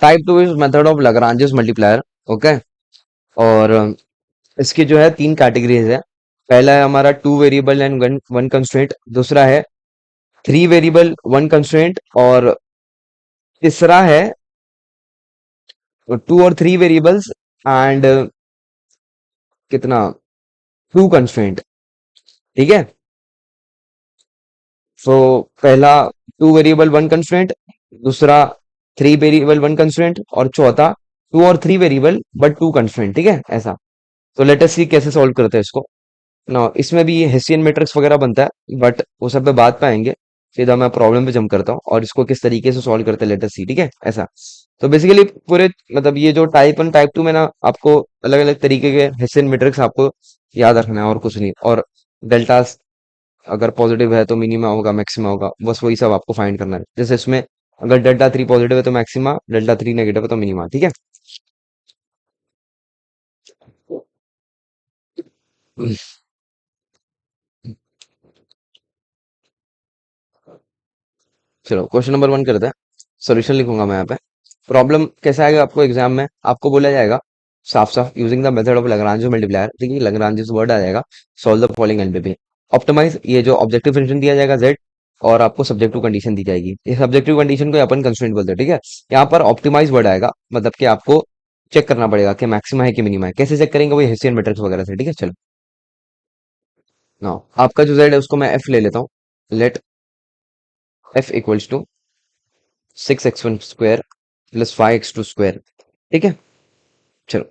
Type two is method of Lagrange's multiplier. Okay. और इसकी जो है तीन कैटेगरीज है। पहला है हमारा two variable and one one constraint, दूसरा है थ्री वेरिएबल वन कंस्ट्रेंट, और तीसरा है टू और थ्री वेरिएबल्स एंड कितना टू कंस्ट्रेंट। ठीक है। सो पहला टू वेरिएबल वन कंस्ट्रेंट, दूसरा थ्री वेरिएबल वन कंस्ट्रेंट, और चौथा टू और three variable but two constraint. ठीक है ऐसा। तो लेट अस सी कैसे सॉल्व करते हैं इसको ना। इसमें भी हेसियन मैट्रिक्स वगैरह बनता है बट वो सब पे बात पाएंगे। सीधा मैं प्रॉब्लम पे जंप करता हूँ और इसको किस तरीके से सॉल्व करते हैं, लेट अस सी। ठीक है ऐसा। तो बेसिकली पूरे मतलब ये जो टाइप वन टाइप टू में ना आपको अलग अलग तरीके के हेसियन मैट्रिक्स आपको याद रखना है और कुछ नहीं। और डेल्टा अगर पॉजिटिव है तो मिनिमा होगा, मैक्सिमा होगा, बस वही सब आपको फाइंड करना है। जैसे इसमें अगर डेल्टा थ्री पॉजिटिव है तो मैक्सिमा, डेल्टा थ्री नेगेटिव है तो मिनिमा। ठीक है। चलो क्वेश्चन नंबर वन करते हैं। सॉल्यूशन लिखूंगा मैं यहाँ पे। प्रॉब्लम कैसा आएगा आपको एग्जाम में, आपको बोला जाएगा साफ साफ using the method of Lagrange multiplier. ठीक है, लाग्रांज वर्ड आ जाएगा। Solve the following LPP. Optimize, ये जो ऑब्जेक्टिव फंक्शन दिया जाएगा z, और आपको सब्जेक्टिव कंडीशन दी जाएगी। ये सब्जेक्टिव कंडीशन को अपन कंस्ट्रेंट बोलते हैं। ठीक है। यहाँ पर ऑप्टिमाइज वर्ड आएगा, मतलब कि आपको चेक करना पड़ेगा कि मैक्सिमा है कि मिनिमा है। कैसे चेक करेंगे, वो हेसियन मैट्रिक्स वगैरह से। ठीक है चलो। ना आपका जो z है उसको मैं f ले लेता हूँ। Let f equals to six x one square plus five x two square. ठीक है चलो।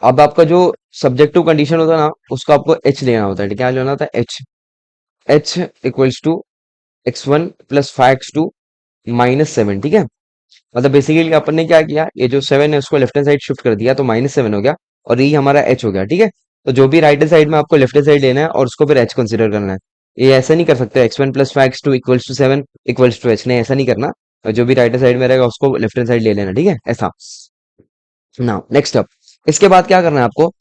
अब आपका जो सब्जेक्टिव कंडीशन होता है ना, उसको आपको एच लेना होता है। क्या लेना होता है, H. H equals to x one plus five x two minus seven. ठीक है। मतलब बेसिकली अपन ने क्या किया, ये जो सेवन है उसको लेफ्ट हैंड साइड शिफ्ट कर दिया तो माइनस सेवन हो गया, और ये हमारा एच हो गया। ठीक है। तो जो भी राइट हैंड साइड में आपको लेफ्ट हैंड साइड लेना है और उसको फिर एच कंसिडर करना है। ये ऐसा नहीं कर सकते x one plus five x two equals to seven equals to H, नहीं ऐसा नहीं करना। और जो भी राइट हैंड साइड में रहेगा उसको लेफ्ट हैंड साइड ले लेना। ठीक है ऐसा। ना नेक्स्ट अप, इसके बाद क्या करना है आपको।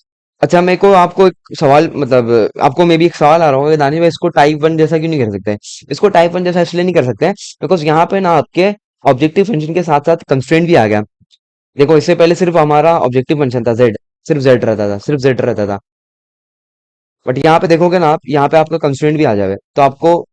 अच्छा मेरे को आपको एक सवाल मतलब आपको मे भी एक सवाल आ रहा होगा, दानिश भाई इसको टाइप वन जैसा क्यों नहीं कर सकते। इसको टाइप वन जैसा इसलिए नहीं कर सकते बिकॉज यहाँ पे ना आपके ऑब्जेक्टिव फंक्शन के साथ साथ कंस्ट्रेंट भी आ गया। देखो इससे पहले सिर्फ हमारा ऑब्जेक्टिव फंक्शन था जेड, सिर्फ जेड रहता था, सिर्फ जेड रहता था। बट यहाँ पे देखोगे ना आप, यहाँ पे आपका कंस्ट्रेंट भी आ जाए तो आपको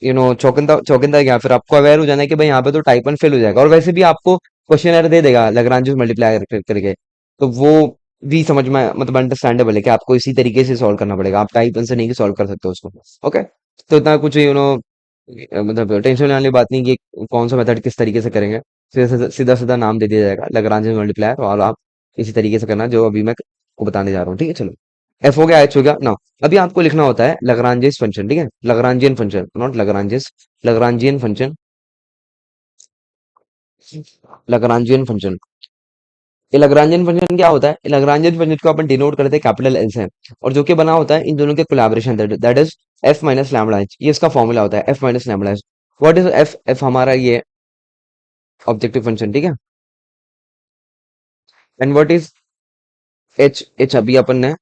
चौकंदा चौकंदा क्या, फिर आपको अवेयर हो जाना है कि भाई यहाँ पे तो टाइप वन फेल हो जाएगा। और वैसे भी आपको क्वेश्चन एरर दे देगा लैग्रांज मल्टीप्लाई करके। तो वो भी समझ में मतलब अंडरस्टैंडेबल है कि आपको इसी तरीके से सॉल्व करना पड़ेगा, आप टाइप वन से नहीं सॉल्व कर सकते हो उसको। ओके। तो इतना कुछ मतलब टेंशन लेने वाली बात नहीं कि कौन सा मेथड किस तरीके से करेंगे। सीधा सीधा सीधा नाम दे दिया जाएगा लैग्रांज मल्टीप्लायर, और आप इसी तरीके से करना जो अभी मैं को बताने जा रहा हूँ। ठीक है चलो। एफ हो गया, एच हो गया ना। अभी आपको लिखना होता है लग्रांजेस फंक्शन। ठीक है, Lagrangian function, not Lagrange's, Lagrangian function. Lagrangian function, ये लग्रांजियन फंक्शन क्या होता है, ये लग्रांजियन फंक्शन को अपन डिनोट करते हैं कैपिटल एल से, और जो कि बना होता है इन दोनों के collaboration, that is F minus lambda H. ये इसका फॉर्मूला होता है F minus lambda H. What is F, F हमारा ये ऑब्जेक्टिव फंक्शन। ठीक है। And what is H, H अभी अपन ने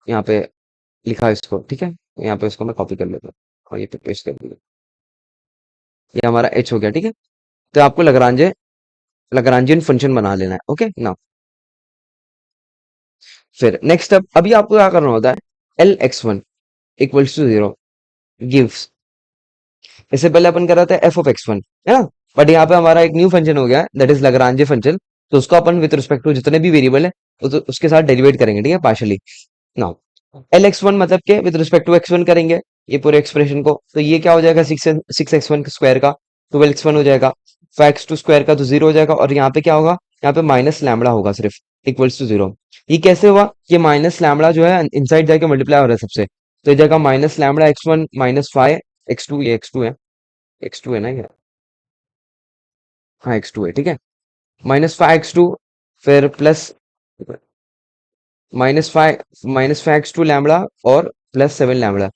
यहाँ पे लिखा है इसको। ठीक है, यहाँ पे इसको मैं कॉपी कर लेता हूँ और ये पे पेस्ट कर दिया। ये हमारा एच हो गया। ठीक है। तो आपको लग्रांजियन फंक्शन बना लेना है। ओके ना। फिर नेक्स्ट अप, अभी आपको क्या करना होता है, L x one equals to zero gives. इससे पहले अपन कर रहे थे एफ ऑफ एक्स वन, है ना। बट यहाँ पे हमारा एक न्यू फंक्शन हो गया दैट इज लग्रांजे फंक्शन। तो उसको अपन विद रिस्पेक्ट टू जितने भी वेरिएबल है उसके साथ डेरिवेट करेंगे। ठीक है, partially. Now L x one मतलब के with respect to x one करेंगे ये पूरे एक्सप्रेशन को। तो ये क्या हो जाएगा, six six x one square का ट्वेल्व एक्स वन हो जाएगा, फाइव एक्स टू स्क्वायर का तो जीरो हो जाएगा, और यहाँ पे क्या होगा, यहाँ पे माइनस लैम्बडा होगा सिर्फ, इक्वल्स टू जीरो। ये कैसे हुआ, ये माइनस लैम्बडा जो है इनसाइड जाके मल्टीप्लाई हो रहा है सबसे। तो ये जगह minus lambda x one minus five x two, ये एक्स टू है, एक्स टू है ना ये, हाँ एक्स टू है। ठीक है, माइनस फाइव एक्स टू, फिर plus minus five x two lambda, और प्लस सेवन लैम्बडा।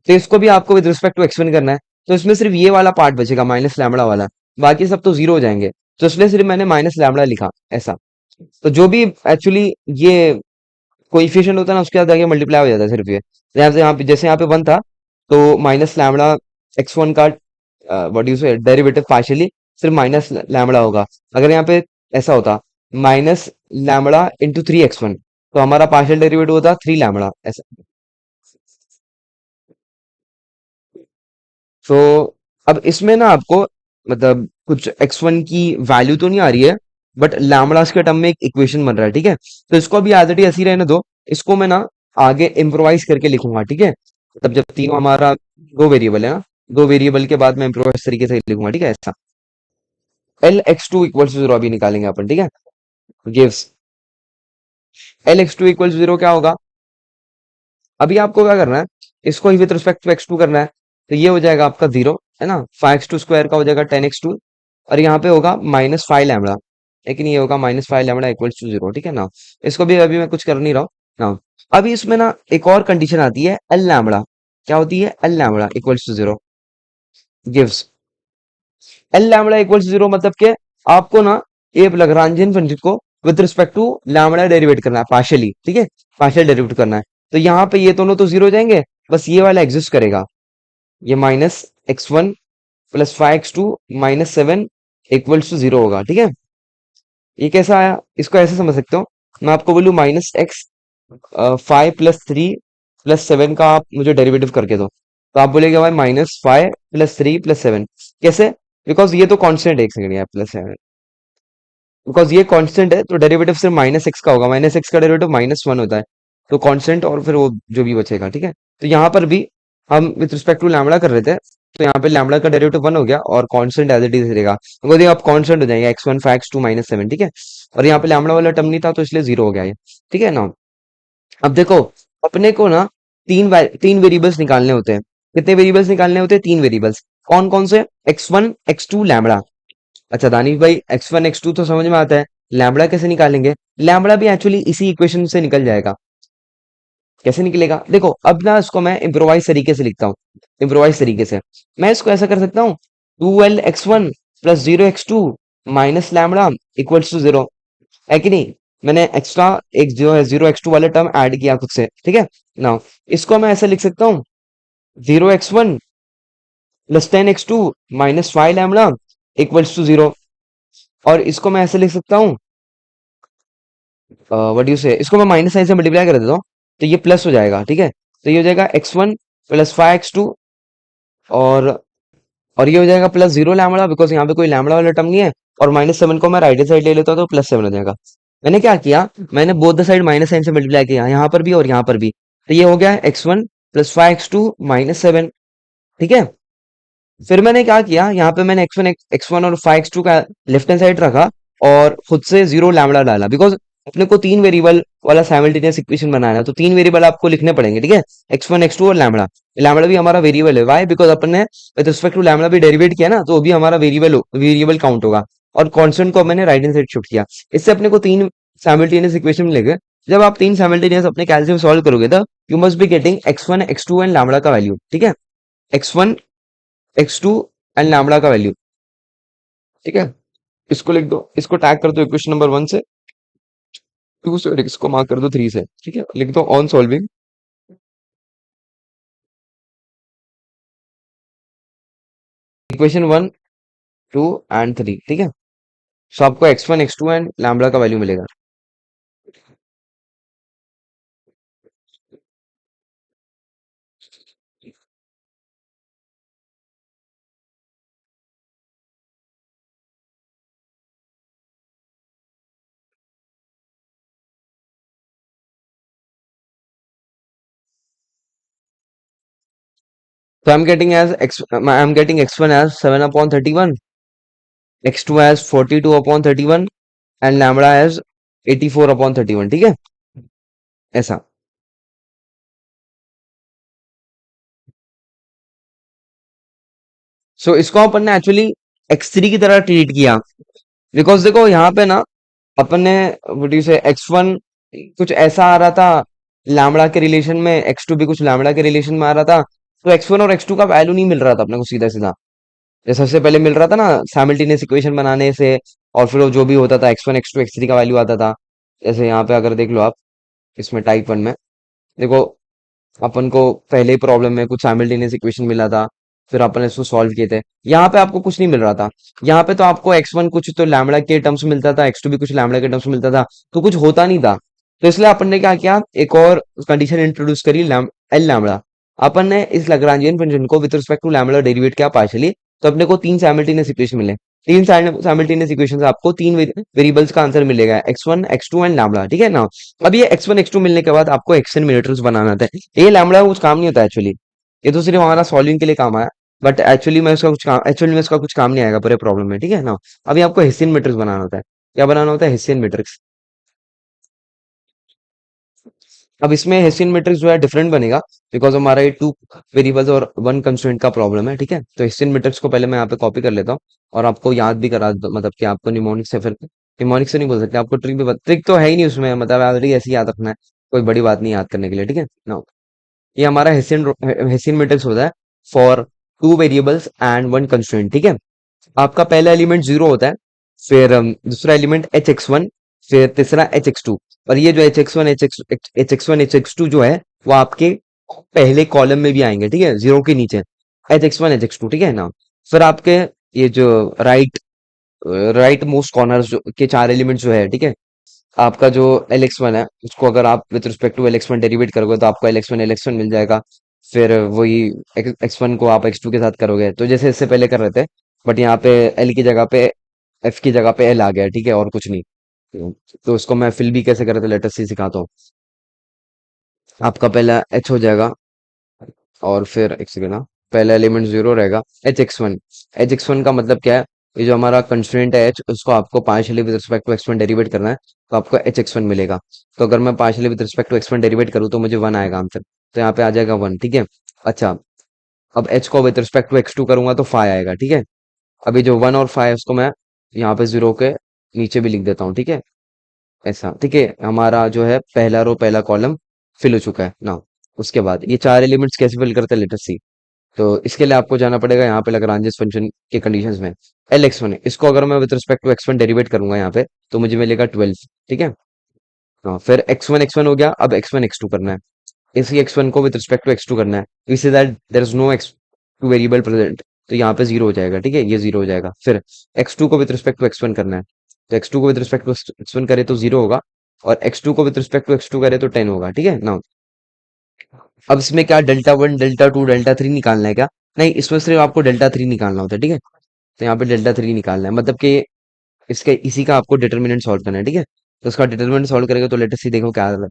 तो इसको भी आपको with respect to x one करना है। तो इसमें सिर्फ ये वाला पार्ट बचेगा माइनस लैम्बडा वाला, बाकी सब तो जीरो हो जाएंगे। तो इसलिए सिर्फ मैंने माइनस लैम्बडा लिखा ऐसा। तो जो भी एक्चुअली ये कोइफिशिएंट होता है ना उसके साथ जाके मल्टीप्लाई हो जाता है सिर्फ ये। यहाँ पे जैसे यहाँ पे वन था, तो माइनस लैम्बडा एक्स वन का व्हाट यू से डेरिवेटिव पार्शियली सिर्फ माइनस लैम्बडा होगा। अगर यहाँ पे ऐसा होता, माइनस लैम्बडा इंटू 3x1, तो हमारा पार्शियल डेरिवेटिव होता 3 लैम्बडा ऐसा। तो अब इसमें ना आपको मतलब कुछ x1 की वैल्यू तो नहीं आ रही है, बट लैम्बडास के टर्म में एक इक्वेशन बन रहा है, ठीक है। तो इसको अभी एज इट इज ऐसे ही रहने दो। इसको मैं ना आगे इम्प्रोवाइज करके लिखूंगा, ठीक है। मतलब जब तीनों हमारा दो वेरिएबल है ना, दो वेरिएबल के बाद मैं इम्प्रोवाइज तरीके से लिखूंगा, ठीक है ऐसा। L x two equal to zero अभी निकालेंगे अपन, ठीक है। Gives L x two equal to zero क्या होगा, अभी आपको क्या करना है, इसको ही with respect to x two करना है। तो ये हो जाएगा आपका जीरो, है ना। 5x2 का हो जाएगा 10x2, और यहाँ पे होगा -5 लैम्बडा, लेकिन ये होगा -5 लैम्बडा इक्वल्स टू जीरो, ठीक है ना। इसको भी अभी मैं कुछ कर नहीं रहा हूँ ना। अभी इसमें ना एक और कंडीशन आती है, एल लैम्बडा। क्या होती है, L lambda equals to zero gives L lambda equals zero, मतलब के आपको ना ए लैग्रांजियन फंक्शन को with respect to lambda derivate करना है पार्शियली, ठीक है। पार्शियल डेरिवेट करना है। तो यहाँ पे ये दोनों तो जीरो हो जाएंगे, बस ये वाला एग्जिस्ट करेगा। ये -x1 plus 5x2 -7 equals to zero होगा, ठीक है। ये कैसा आया, इसको ऐसे समझ सकते हो, मैं आपको बोलूँ -x 5 + 3 + 7 का आप मुझे डेरिवेटिव करके दो, तो आप बोलेगे भाई -5 + 3 + 7 कैसे। बिकॉज ये तो कांस्टेंट है, एक सेकंड, यार +7, बिकॉज ये कांस्टेंट है तो डेरिवेटिव सिर्फ -x का होगा, -x का डेरिवेटिव -1 होता है। तो कांस्टेंट और फिर वो जो भी बचेगा, ठीक है। तो यहाँ पर भी हम विथ रिस्पेक्ट टू लैम्बडा कर रहे थे, तो यहाँ पे लैम्बडा का डेरिवेटिव 1 हो गया और कांस्टेंट एज इट इज रहेगा, बिकॉज ये अब कांस्टेंट हो जाएगा x1 5x2 -7, ठीक है। और यहाँ पे लैम्बडा वाला टर्म नहीं था तो इसलिए जीरो हो गया ये, ठीक है ना। अब देखो, अपने को ना तीन वेरिएबल्स निकालने होते हैं। कितने वेरिएबल्स निकालने होते हैं, तीन वेरिएबल्स। कौन कौन से, x1 x2 लैम्बडा। अच्छा दानिश भाई, x1 x2 तो समझ में आता है, लैम्बडा कैसे निकालेंगे। लैम्बडा भी एक्चुअली इसी इक्वेशन से निकल जाएगा। कैसे निकलेगा, देखो अब ना इसको मैं इम्प्रोवाइज तरीके से लिखता हूँ। इम्प्रोवाइज तरीके से मैं इसको ऐसा कर सकता हूँ, 2l(x1 + 0x2 - lambda equals to zero, है कि नहीं। मैंने एक्स्ट्रा एक जो है 0x2 वाला टर्म ऐड किया खुद से, ठीक है ना। इसको मैं ऐसे लिख सकता हूँ, 0x1 + 10x2 -5 lambda equals to zero. और इसको मैं ऐसे लिख सकता हूँ, व्हाट यू से, इसको मैं माइनस साइन से मल्टीप्लाई कर देता हूँ, तो ये प्लस हो जाएगा, ठीक है। तो ये हो जाएगा x1 + 5x2, और ये हो जाएगा +0 लैम्बडा, बिकॉज यहाँ पे कोई लैम्बडा वाला टर्म नहीं है। और -7 को मैं राइट साइड ले लेता हूँ तो +7 हो जाएगा। मैंने क्या किया, मैंने both the side minus sign से मल्टीप्लाई किया, यहाँ पर भी और यहाँ पर भी। तो ये हो गया x1 + 5x2 -7, ठीक है। फिर मैंने क्या किया, यहाँ पे मैंने x1 और 5x2 का लेफ्ट हैंड साइड रखा, और खुद से 0 लैम्बडा डाला, बिकॉज अपने को तीन वेरिएबल वाला साइमल्टेनियस इक्वेशन बनाना है, तो तीन वेरिएबल आपको लिखने पड़ेंगे, ठीक है। x1 x2 और लैम्बडा। लैम्बडा भी हमारा वेरिएबल है, वाई, बिकॉज अपन ने विद रिस्पेक्ट टू लैम्बडा भी डेरिवेट किया ना, तो वो भी हमारा वेरिएबल काउंट होगा। और कांस्टेंट को मैंने राइट हैंड साइड शिफ्ट किया। इससे अपने को तीन साइमल्टेनियस इक्वेशन मिलेंगे। जब आप तीन साइमल्टेनियस अपने कैलकुलस सॉल्व करोगे तो you must be getting x1 x2 and lambda का वैल्यू, ठीक है। x1 x2 एंड लैम्बडा का वैल्यू, ठीक है। इसको लिख दो, इसको टैग कर दो इक्वेशन नंबर 1 से, 2 से, और इसको मार्क कर दो 3 से, ठीक है। लिख दो ऑन सॉल्विंग इक्वेशन 1 2 एंड 3, ठीक है। सो आपको x1 x2 एंड लैम्बडा का वैल्यू मिलेगा। So I'm getting x1 as 7/31, x2 as 42/31 and lambda as 84/31, ठीक है ऐसा। सो इसको अपन ने एक्चुअली x3 की तरह ट्रीट किया, बिकॉज देखो यहाँ पे ना अपन ने व्हाट यू से x1 कुछ ऐसा आ रहा था लैम्बडा के रिलेशन में, x2 भी कुछ लैम्बडा के रिलेशन में आ रहा था, तो x1 और x2 का वैल्यू नहीं मिल रहा था अपने को सीधा सीधा, जैसे सबसे पहले मिल रहा था ना साइमल्टेनियस इक्वेशन बनाने से। और फिर वो जो भी होता था x1 x2 x3 का वैल्यू आता था। जैसे यहाँ पे अगर देख लो आप, इसमें टाइप 1 में देखो, अपन को पहले ही प्रॉब्लम में कुछ साइमल्टेनियस इक्वेशन मिला था, फिर अपन इसको सॉल्व किए थे। यहाँ पे आपको कुछ नहीं मिल रहा था। यहाँ पे तो आपको x1 कुछ तो लैम्बडा के टर्म्स में मिलता था, x2 भी कुछ लैम्बडा के टर्म्स में मिलता था, तो कुछ होता नहीं था। तो इसलिए अपन ने क्या किया, एक और कंडीशन इंट्रोड्यूस करी, एल लैम्बडा। अपन ने इस लैग्रांजियन फंक्शन को with respect to lambda derivate किया पार्शियली। तो अपने को तीन साइमल्टेनियस इक्वेशन मिले। तीन साइमल्टेनियस इक्वेशन से आपको तीन वेरिएबल्स का आंसर मिलेगा, x1 x2 एंड लैम्बडा, ठीक है ना। अब ये x1 x2 मिलने के बाद आपको xn मिनटर्स बनाना था। ये लैम्बडा कुछ काम नहीं होता एक्चुअली, ये तो सिर्फ हमारा सॉल्विंग के लिए काम आया। बट एक्चुअली में इसका कुछ काम नहीं आएगा पूरे प्रॉब्लम में, ठीक है ना। अभी आपको हेसियन मैट्रिक्स बनाना होता है। क्या बनाना होता है, हेसियन मैट्रिक्स। अब इसमें हेसियन मैट्रिक्स जो है डिफरेंट बनेगा, बिकॉज हमारा ये टू वेरिएबल्स और वन कंस्ट्रेंट का प्रॉब्लम है, ठीक है। तो हेसियन मैट्रिक्स को पहले मैं यहाँ पे कॉपी कर लेता हूँ और आपको याद भी करा मतलब कि आपको निमोनिक से फिर निमोनिक से नहीं बोल सकते, आपको ट्रिक तो है ही नहीं उसमें, मतलब ऑलरेडी ऐसे ही याद रखना है। कोई बड़ी बात नहीं याद करने के लिए, ठीक है ना। ये हमारा हेसियन मैट्रिक्स होता है for two variables and one constraint, ठीक है। आपका पहला एलिमेंट जीरो होता है, फिर दूसरा एलिमेंट एच एक्स वन, फिर तीसरा एच एक्स टू। और ये जो एच एक्स टू जो है वो आपके पहले कॉलम में भी आएंगे, ठीक है, जीरो के नीचे H x one H x two, ठीक है ना। फिर आपके ये जो राइट मोस्ट कॉर्नर के चार एलिमेंट जो है, ठीक है, आपका जो एल एक्स वन है उसको अगर आप with respect to L x one derivate करोगे तो आपको एल एक्स वन मिल जाएगा। फिर वही एक्स वन को आप एक्स टू के साथ करोगे तो जैसे इससे पहले कर रहे थे, बट यहाँ पे एल की जगह पे एफ की जगह पे एल आ गया, ठीक है, और कुछ नहीं। तो उसको मैं फिल भी कैसे करे थे लेटेस्ट सी सिखाता हूँ। आपका पहला एच हो जाएगा, और फिर एक सेकेंड ना, पहला एलिमेंट जीरो रहेगा, H x one. H x one का मतलब क्या है, ये जो हमारा कंस्ट्रेंट है एच, उसको आपको partially with respect to x one derivate करना है, तो आपको एच एक्स वन मिलेगा। तो अगर मैं partially with respect to x one derivate करूँ तो मुझे वन आएगा आंसर, तो यहाँ पे आ जाएगा वन, ठीक है। अच्छा, अब एच को with respect to x two करूंगा तो फाइव आएगा, ठीक है। अभी जो वन और फाइव उसको मैं यहाँ पे जीरो के नीचे भी लिख देता हूँ, ठीक है, ऐसा, ठीक है। हमारा जो है पहला रो पहला कॉलम फिल हो चुका है ना। उसके बाद ये चार एलिमेंट्स कैसे फिल करते हैं, लेट अस सी। तो इसके लिए आपको जाना पड़ेगा यहाँ पे लाग्रांज फंक्शन के कंडीशंस में। एल एक्स वन है, इसको अगर मैं with respect to x one derivate करूंगा यहाँ पे तो मुझे मिलेगा 12, ठीक है। हाँ, फिर एक्स वन हो गया, अब एक्स वन एक्स टू करना है। इसी एक्स वन को with respect to x two करना है, इसी that there is no x two variable present, तो यहाँ पे जीरो हो जाएगा, ठीक है, ये जीरो हो जाएगा। फिर एक्स टू को with respect to x one करना है, तो एक्स टू को with respect to x one करे तो जीरो होगा, और एक्स टू को with respect to x two करे तो 10 होगा, ठीक है ना। अब इसमें क्या delta one delta two delta three निकालना है क्या, नहीं, इसमें सिर्फ आपको डेल्टा थ्री निकालना होता है, ठीक है। तो यहाँ पे डेल्टा थ्री निकालना है, मतलब कि इसके इसी का आपको डिटर्मिनेंट सॉल्व करना है, ठीक है। तो उसका डिटर्मिनेंट सॉल्व करेगा तो लेटेस्ट सी देखो क्या आता है।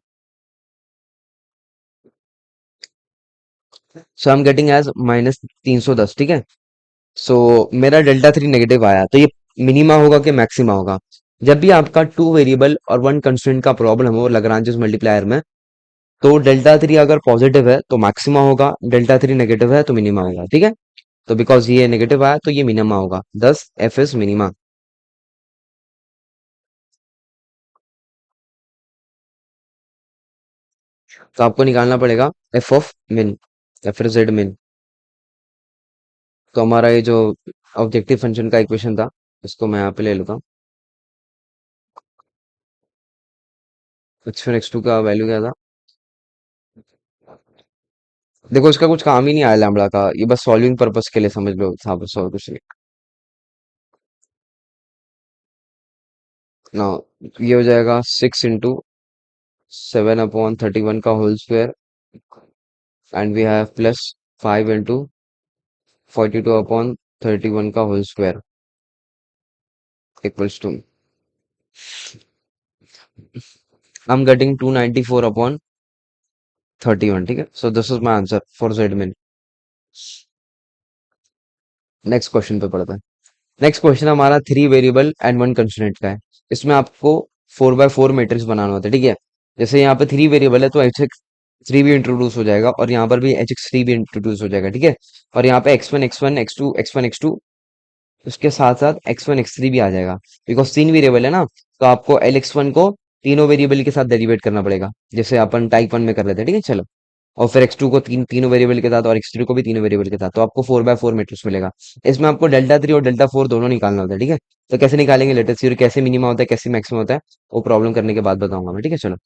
सो आई एम गेटिंग एज -310, ठीक है। सो मेरा डेल्टा थ्री नेगेटिव आया, तो ये मिनिमा होगा कि मैक्सिमा होगा। जब भी आपका टू वेरिएबल और वन कंस्ट्रेंट का प्रॉब्लम हो लाग्रांज मल्टीप्लायर में, तो डेल्टा थ्री अगर पॉजिटिव है तो मैक्सिमा होगा, डेल्टा थ्री नेगेटिव है तो मिनिमा होगा, ठीक है। तो बिकॉज ये नेगेटिव आया तो ये मिनिमा होगा, दस एफ इज मिनिमा। तो आपको निकालना पड़ेगा एफ ऑफ मिन या फिर जेड मिन। तो हमारा ये जो ऑब्जेक्टिव फंक्शन का इक्वेशन था, इसको मैं यहाँ पे ले लेता हूँ। एक्स वन एक्स टू का वैल्यू क्या था, देखो इसका कुछ काम ही नहीं आया लैम्बडा का, ये बस सॉल्विंग पर्पस के लिए समझ लो था, बस और कुछ नहीं। ना, ये हो जाएगा 6 इंटू 7/31 का whole square, and we have plus 5 into 42/31 का whole square equals to, I am getting 294/31, ठीक है। So this is my answer for Z min. Next question पे पढ़ते हैं। नेक्स्ट क्वेश्चन हमारा three variable and one constraint का है। इसमें आपको 4x4 मैट्रिक्स बनाना होता है, ठीक है। जैसे यहाँ पे थ्री वेरिएबल है तो एच एक्स थ्री भी इंट्रोड्यूस हो जाएगा, और यहाँ पर भी एच एक्स थ्री भी इंट्रोड्यूस हो जाएगा, ठीक है। और यहाँ पे एक्स वन एक्स टू, उसके साथ साथ एक्स थ्री भी आ जाएगा, बिकॉज तीन वेरिएबल है ना। तो आपको एल एक्स वन को तीनों वेरिएबल के साथ डेरिवेट करना पड़ेगा, जैसे अपन टाइप वन में कर लेते हैं, ठीक है, चलो। और फिर एक्स टू को तीनों वेरिएबल के साथ, और एक्स थ्री को भी तीनों वेरिएबल के साथ, तो आपको 4x4 मैट्रिक्स मिलेगा। इसमें आपको डेल्टा थ्री और डेल्टा फोर दोनों निकालना होता है, ठीक है। तो कैसे निकालेंगे लेटेस्ट सी, और कैसे मिनिमा होता है कैसे मैक्सिमम होता है, वो प्रॉब्लम करने के बाद बताऊंगा मैं, ठीक है, चलो।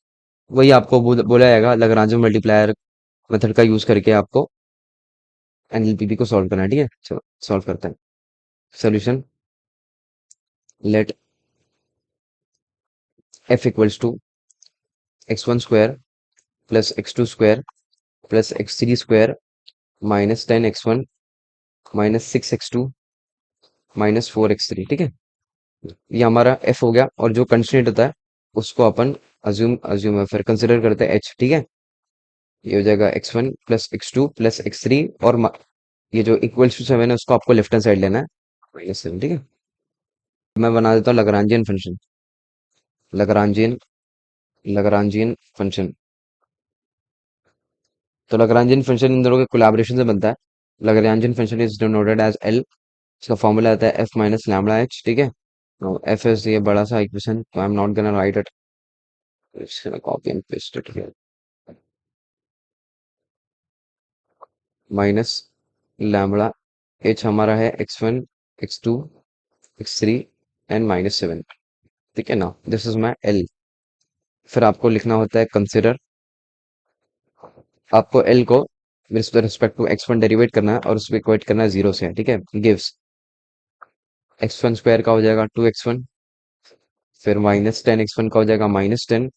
वही आपको बोला जाएगा, लाग्रांज मल्टीप्लायर मेथड का यूज करके आपको एनएलपीपी को सॉल्व करना है, ठीक है। चलो सॉल्व करते हैं। Solution, let F equals to x1 square plus x2 square plus x3 square minus 10x1 minus 6x2 minus 4x3, ठीक है। ये हमारा f हो गया, और जो कंस्ट्रेंट होता है उसको अपन अज्यूम अज्यूम फिर कंसिडर करते हैं h, ठीक है। ये हो जाएगा x1 plus x2 plus x3, और ये जो इक्वल्स टू 7 है उसको आपको लेफ्ट हैंड साइड लेना है, -7, ठीक है। मैं बना देता हूँ लगरांजियन फंक्शन। लगरांजियन लगरांजियन फंक्शन। तो लगरांजियन फंक्शन इन दोनों के कोलैबोरेशन से बनता है। Lagrangian function is denoted as L. इसका फॉर्मूला आता है एफ माइनस लैम्बडा एच, ठीक है। एफ इज ये बड़ा सा इक्वेशन, तो I am not gonna right it, copy and paste it here. Minus lambda H हमारा है x1 x2 x3 एंड -7, ठीक है ना। This is my L. फिर आपको लिखना होता है कंसिडर। आपको एल को with respect to x1 derivate करना है, और उसको इक्वेट करना है 0 से, ठीक है। गिव्स x1 स्क्वायर का हो जाएगा 2x1, फिर -10x1 का हो जाएगा -10,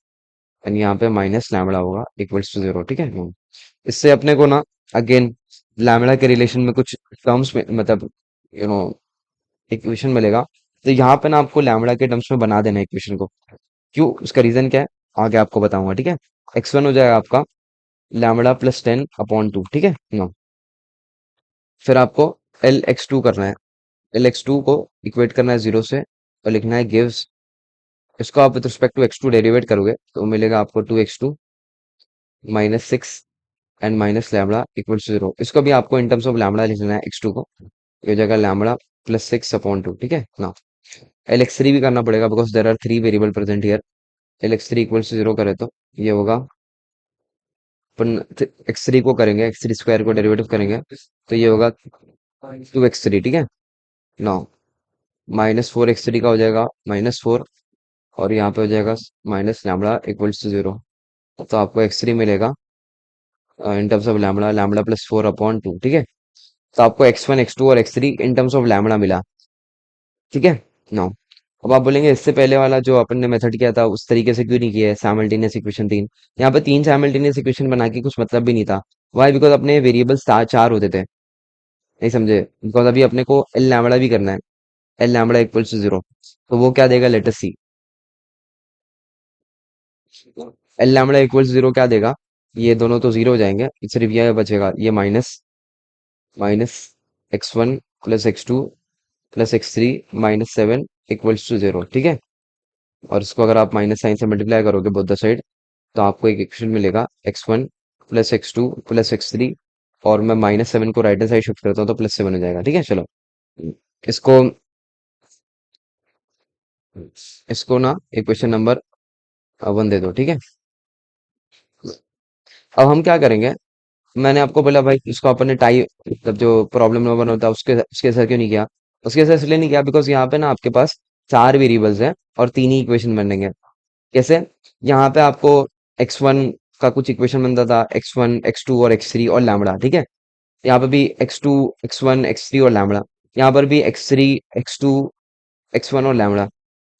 एंड यहाँ पे माइनस लैम्बडा होगा इक्वल्स टू 0, ठीक है। इससे अपने को ना अगेन लैम्बडा के रिलेशन में कुछ टर्म्स में, मतलब इक्वेशन मिलेगा। तो यहाँ पे ना आपको लैम्बडा के टर्म्स में बना देना है इक्वेशन को। क्यों, उसका रीजन क्या है आगे आपको बताऊंगा, ठीक है। x1 हो जाएगा आपका लैम्बडा प्लस 10/2, ठीक है ना। फिर आपको एल एक्स टू करना है। एल एक्स टू को इक्वेट करना है 0 से, और लिखना है गिव्स। इसको आप with respect to x2 derivative करोगे तो मिलेगा आपको 2x2 -6 and minus lambda equals to 0। इसको भी आपको इन टर्म्स ऑफ लैम्बडा लिखना है x2 को। ये हो जाएगा लैम्बडा प्लस 6/2, ठीक है ना। एल एक्स थ्री भी करना पड़ेगा because there are 3 variable present here. L x three equals to 0 करे तो ये होगा, अपन एक्स थ्री को करेंगे, एक्स थ्री स्क्वायर को डेरिवेटिव करेंगे, तो ये होगा 2x3, ठीक है ना। -4x3 का हो जाएगा -4, और यहाँ पे हो जाएगा माइनस लैम्बडा इक्वल्स टू 0। तो आपको x3 मिलेगा in terms of lambda, lambda plus 4/2, ठीक है। तो आपको x1 x2 और x3 in terms of lambda मिला, ठीक है ना। अब आप बोलेंगे इससे पहले वाला जो अपन ने मेथड किया था उस तरीके से क्यों नहीं किया है, सैमल्टेनियस इक्वेशन 3। यहाँ पे 3 सैमल्टेनियस इक्वेशन बना के कुछ मतलब भी नहीं था। वाई, बिकॉज अपने वेरिएबल्स 4 होते थे, नहीं समझे। बिकॉज अभी अपने को एल लैम्बडा भी करना है। एल लैम्बडा इक्वल्स टू 0, तो वो क्या देगा, लेट अस सी। एल लैम्बडा इक्वल्स 0 क्या देगा, ये दोनों तो 0 हो जाएंगे, सिर्फ ये बचेगा, ये minus minus x1 plus x2 plus x3 -7 equals to 0, ठीक है। और इसको अगर आप माइनस साइन से मल्टीप्लाई करोगे बोथ द साइड, तो आपको एक इक्वेशन मिलेगा x1 plus x2 plus x3, और मैं -7 को राइट हैंड साइड शिफ्ट करता हूँ तो +7 हो जाएगा, ठीक है। चलो इसको इसको ना इक्वेशन नंबर 1 दे दो, ठीक है। अब हम क्या करेंगे, मैंने आपको बोला भाई इसको अपन ने टाई, मतलब जो प्रॉब्लम नंबर 1 होता है उसके साथ क्यों नहीं किया। उसके साथ इसलिए नहीं किया बिकॉज यहाँ पे ना आपके पास 4 वेरिएबल्स हैं और 3 ही इक्वेशन बनेंगे। कैसे, यहाँ पे आपको x1 का कुछ इक्वेशन बनता था, x1 x2 और x3 और लैम्बडा, ठीक है। यहाँ पे भी x2 x1 x3 और लैम्बडा, यहाँ पर भी x3 x2 x1 और लैम्बडा।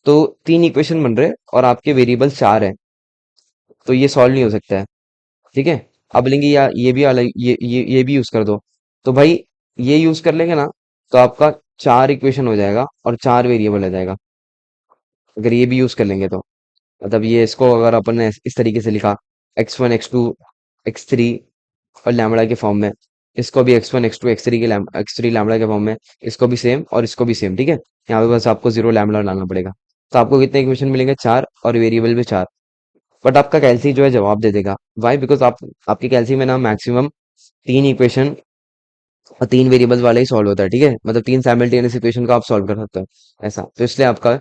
तो 3 इक्वेशन बन रहे और आपके वेरिएबल 4 है, तो ये सॉल्व नहीं हो सकता है, ठीक है। अब लेंगे या ये भी अलग, ये भी यूज कर दो, तो भाई ये यूज कर लेंगे ना, तो आपका 4 इक्वेशन हो जाएगा और 4 वेरिएबल आ जाएगा, अगर ये भी यूज कर लेंगे तो। मतलब ये इसको अगर अपन ने इस तरीके से लिखा, x1 x2 x3 और लैम्बडा के फॉर्म में, इसको भी x1 x2 x3 के x3 लैम्बडा के फॉर्म में, इसको भी सेम और इसको भी सेम, ठीक है। यहाँ पे बस आपको 0 लैम्बडा डालना पड़ेगा। तो आपको कितने इक्वेशन मिलेंगे, 4, और वेरिएबल भी 4। बट आपका कैलसी जो है जवाब दे देगा। वाई, बिकॉज आप आपके कैलसी में ना मैक्सिमम 3 इक्वेशन और 3 वेरिएबल्स वाला ही सॉल्व होता है, ठीक है। मतलब 3 साइमल्टेनियस इक्वेशन को आप सॉल्व कर सकते हो, ऐसा। तो इसलिए आपका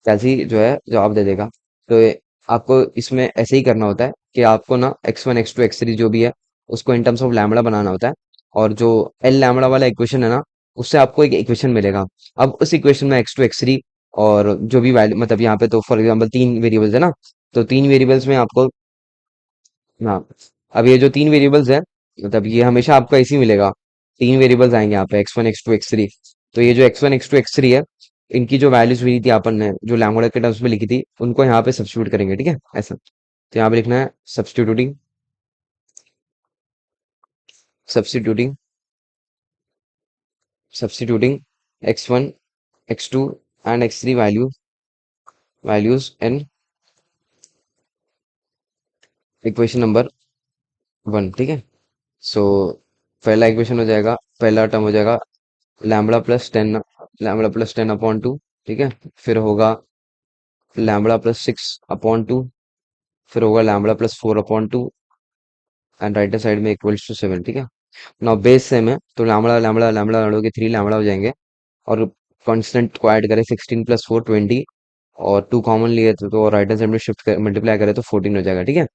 कैलसी जो है जवाब दे देगा। तो आपको इसमें ऐसे ही करना होता है कि आपको ना x1 x2 x3 जो भी है उसको इन टर्म्स ऑफ लैम्बडा बनाना होता है, और जो एल लैम्बडा वाला इक्वेशन है ना, उससे आपको एक इक्वेशन मिलेगा। अब उस इक्वेशन में x2 x3 और जो भी वैल्यू, मतलब यहाँ पे तो फॉर एग्जांपल 3 वेरिएबल्स है ना, तो 3 वेरिएबल्स में आपको, हाँ, अब ये जो 3 वेरिएबल्स है, मतलब ये हमेशा आपको ऐसे ही मिलेगा। तीन वेरिएबल्स आएंगे यहाँ पे x1 x2 x3। तो ये जो x1 x2 x3 है, इनकी जो वैल्यूज हुई थी अपन ने जो लैम्बडा के टर्म्स में लिखी थी, उनको यहाँ पे सब्स्टिट्यूट करेंगे, ठीक है ऐसा। तो यहाँ पे लिखना है substituting substituting substituting x1 x2 and x3 values in equation number 1, ठीक है। सो पहला इक्वेशन हो जाएगा, पहला टर्म हो जाएगा lambda plus ten upon two, ठीक है। फिर होगा लैम्बडा प्लस 6 अपॉन टू, फिर होगा lambda plus 4 upon two and right side में इक्वल्स टू 7, ठीक है। नाउ बेस सेम है तो लैम्बडा लैम्बडा लैम्बडा लैम्बडा के 3 लैम्बडा हो जाएंगे, और कांस्टेंट को ऐड करें 16 + 4 20, और टू कॉमन लिए तो राइट हैंड साइड में शिफ्ट कर मल्टीप्लाई करें तो 14 हो जाएगा, ठीक है।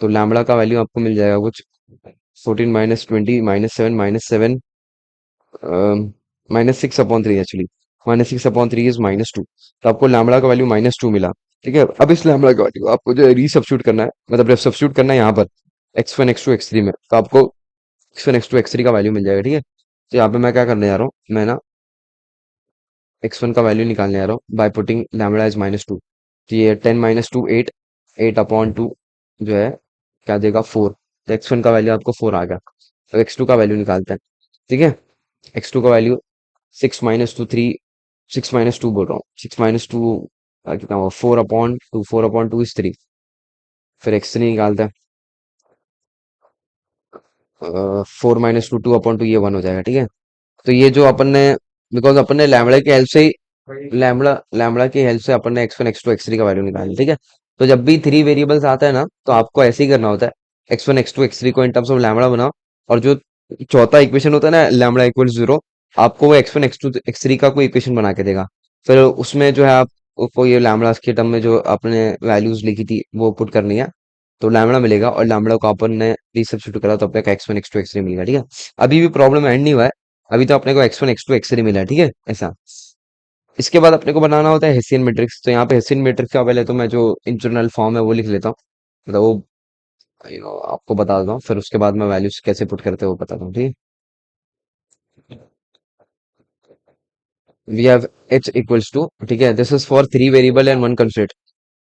तो लैम्बडा का वैल्यू आपको मिल जाएगा कुछ 14 - 20 - 7 - 7 -6/3 एक्चुअली। -6/3 इज -2। तो आपको लैम्बडा का वैल्यू -2 मिला, ठीक है। अब इस लैम्बडा का वैल्यू आपको जो है रीसब्स्टिट्यूट करना है, मतलब सब्स्टिट्यूट करना है यहाँ पर x1 x2 x3 में, तो आपको x1 x2 x3 का वैल्यू मिल जाएगा, ठीक है। तो यहाँ पे मैं क्या करने जा रहा हूँ, मैं ना x1 का वैल्यू निकालने जा रहा हूँ बाय पुटिंग लैम्बडा इज -2। तो ये 10 - 2 8, 8/2 जो है क्या देगा 4। तो x1 का वैल्यू आपको 4 आ गया। तो x2 का वैल्यू निकालते हैं, ठीक है। x2 का वैल्यू 6 - 2 बोल रहा हूँ, 6 - 2 कितना हुआ 4/2, 4/2 इज 3। फिर x3 निकालते हैं, 4 - 2 2/2 ये 1 हो जाएगा, ठीक है। तो ये जो अपन ने, बिकॉज अपन ने लैम्बडा की हेल्प से ही लैम्बडा लैम्बडा की हेल्प से अपन ने x1 x2 x3 का वैल्यू निकाला, ठीक है। तो जब भी थ्री वेरिएबल्स आता है ना, तो आपको ऐसे ही करना होता है, x1 x2 x3 को इन टर्म्स ऑफ लैम्बडा बनाओ, और जो चौथा इक्वेशन होता है ना लैम्बडा इक्वल 0, आपको वो x1 x2 x3 का कोई इक्वेशन बना के देगा। फिर उसमें जो है आपको ये लैम्बडा के टर्म में जो आपने वैल्यूज लिखी थी वो पुट करनी है, तो लैम्बडा मिलेगा, और लैम्बडा को अपन ने रीसब्स्टिट्यूट करा तो अपने को x1 x2 x3 मिलेगा, ठीक है। अभी भी प्रॉब्लम एंड नहीं हुआ है, अभी तो अपने को x1 x2 x3 मिला है, ठीक है ऐसा। इसके बाद अपने को बनाना होता है हेसियन मैट्रिक्स। तो यहाँ पे हेसियन मैट्रिक्स का पहले तो मैं जो इंटरनल फॉर्म है वो लिख लेता हूँ, मतलब वो आपको बता देता हूँ, फिर उसके बाद मैं वैल्यूज कैसे पुट करते हैं वो बताता हूँ, ठीक है। We have h equals to, ठीक है, this is for three variable and one constraint.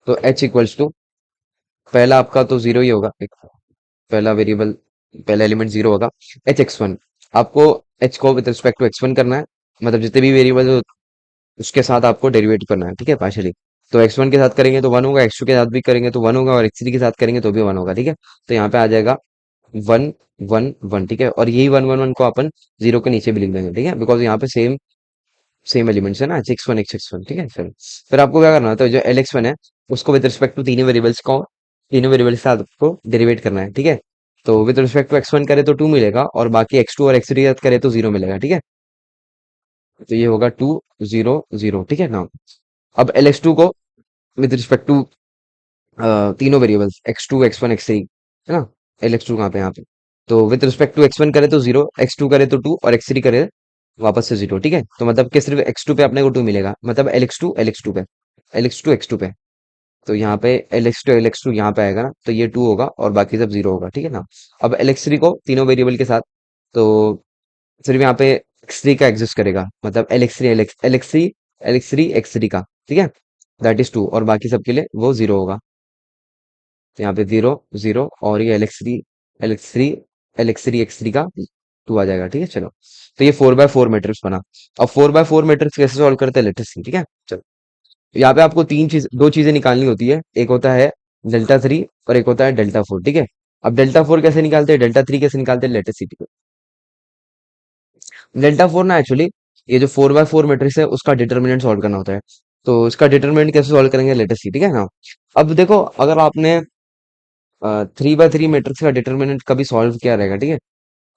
तो h इक्वल्स टू, पहला आपका तो जीरो ही होगा, पहला वेरिएबल, पहला एलिमेंट जीरो होगा। h x1, आपको h को विद रिस्पेक्ट टू x1 करना है, मतलब जितने भी वेरिएबल उसके साथ आपको डेरिवेट करना है, ठीक है, पार्शियली। तो x1 के साथ करेंगे तो 1 होगा, x2 के साथ भी करेंगे तो 1 होगा, और x3 के साथ करेंगे तो भी 1 होगा, ठीक है। तो यहाँ पे आ जाएगा 1 1 1, ठीक है। और यही 1 1 1 को अपन जीरो के नीचे भी लिख देंगे, ठीक है, बिकॉज यहाँ पे सेम सेम एलिमेंट्स है ना, x1 ठीक है। फिर आपको क्या करना होता है, जो lx1 है उसको विद रिस्पेक्ट टू तीनों वेरिएबल्स के साथ आपको डेरिवेट करना है, ठीक है। तो विद रिस्पेक्ट टू x1 करे तो 2 मिलेगा, और बाकी x2 और x3 के साथ करे तो 0 मिलेगा, ठीक है। तो ये होगा 2 0 0, ठीक है ना। अब lx2 को विद रिस्पेक्ट टू तीनों वेरिएबल्स x2 x1 x3, है ना। lx2 कहाँ पे यहाँ पे, तो विद रिस्पेक्ट टू x1 करे तो 0, x2 करे तो 2, और x3 करे वापस से 0, ठीक है। तो मतलब कि सिर्फ x2 पे अपने को 2 मिलेगा, मतलब lx2 पे, lx2 x2 पे। तो यहाँ पे lx2 यहाँ पे आएगा ना, तो ये 2 होगा और बाकी सब 0 होगा, ठीक है ना। अब lx3 को तीनों वेरिएबल के साथ, तो सिर्फ यहाँ पे x3 का एग्जिस्ट करेगा, मतलब lx3 का, ठीक है, दैट इज 2, और बाकी सबके लिए वो 0 होगा। तो यहाँ पे 0 0, और ये एलेक्स थ्री का 2 आ जाएगा, ठीक है चलो। तो ये 4x4 मैट्रिक्स बना। अब 4x4 मैट्रिक्स कैसे सॉल्व करते हैं, लेटेस्ट सी, ठीक है चलो। यहाँ पे आपको दो चीजें निकालनी होती है, एक होता है डेल्टा 3 और एक होता है डेल्टा 4, ठीक है। अब डेल्टा 4 कैसे निकालते हैं, डेल्टा 3 कैसे निकालते हैं, लेटेस्ट सी। डेल्टा 4 ना एक्चुअली, ये जो 4x4 मैट्रिक्स है उसका डिटर्मिनेंट सॉल्व करना होता है। तो इसका डिटर्मिनेंट कैसे सॉल्व करेंगे, लेटेस्ट सी, ठीक है ना। अब देखो, अगर आपने 3x3 मैट्रिक्स का डिटर्मिनेंट कभी सॉल्व किया रहेगा, ठीक है।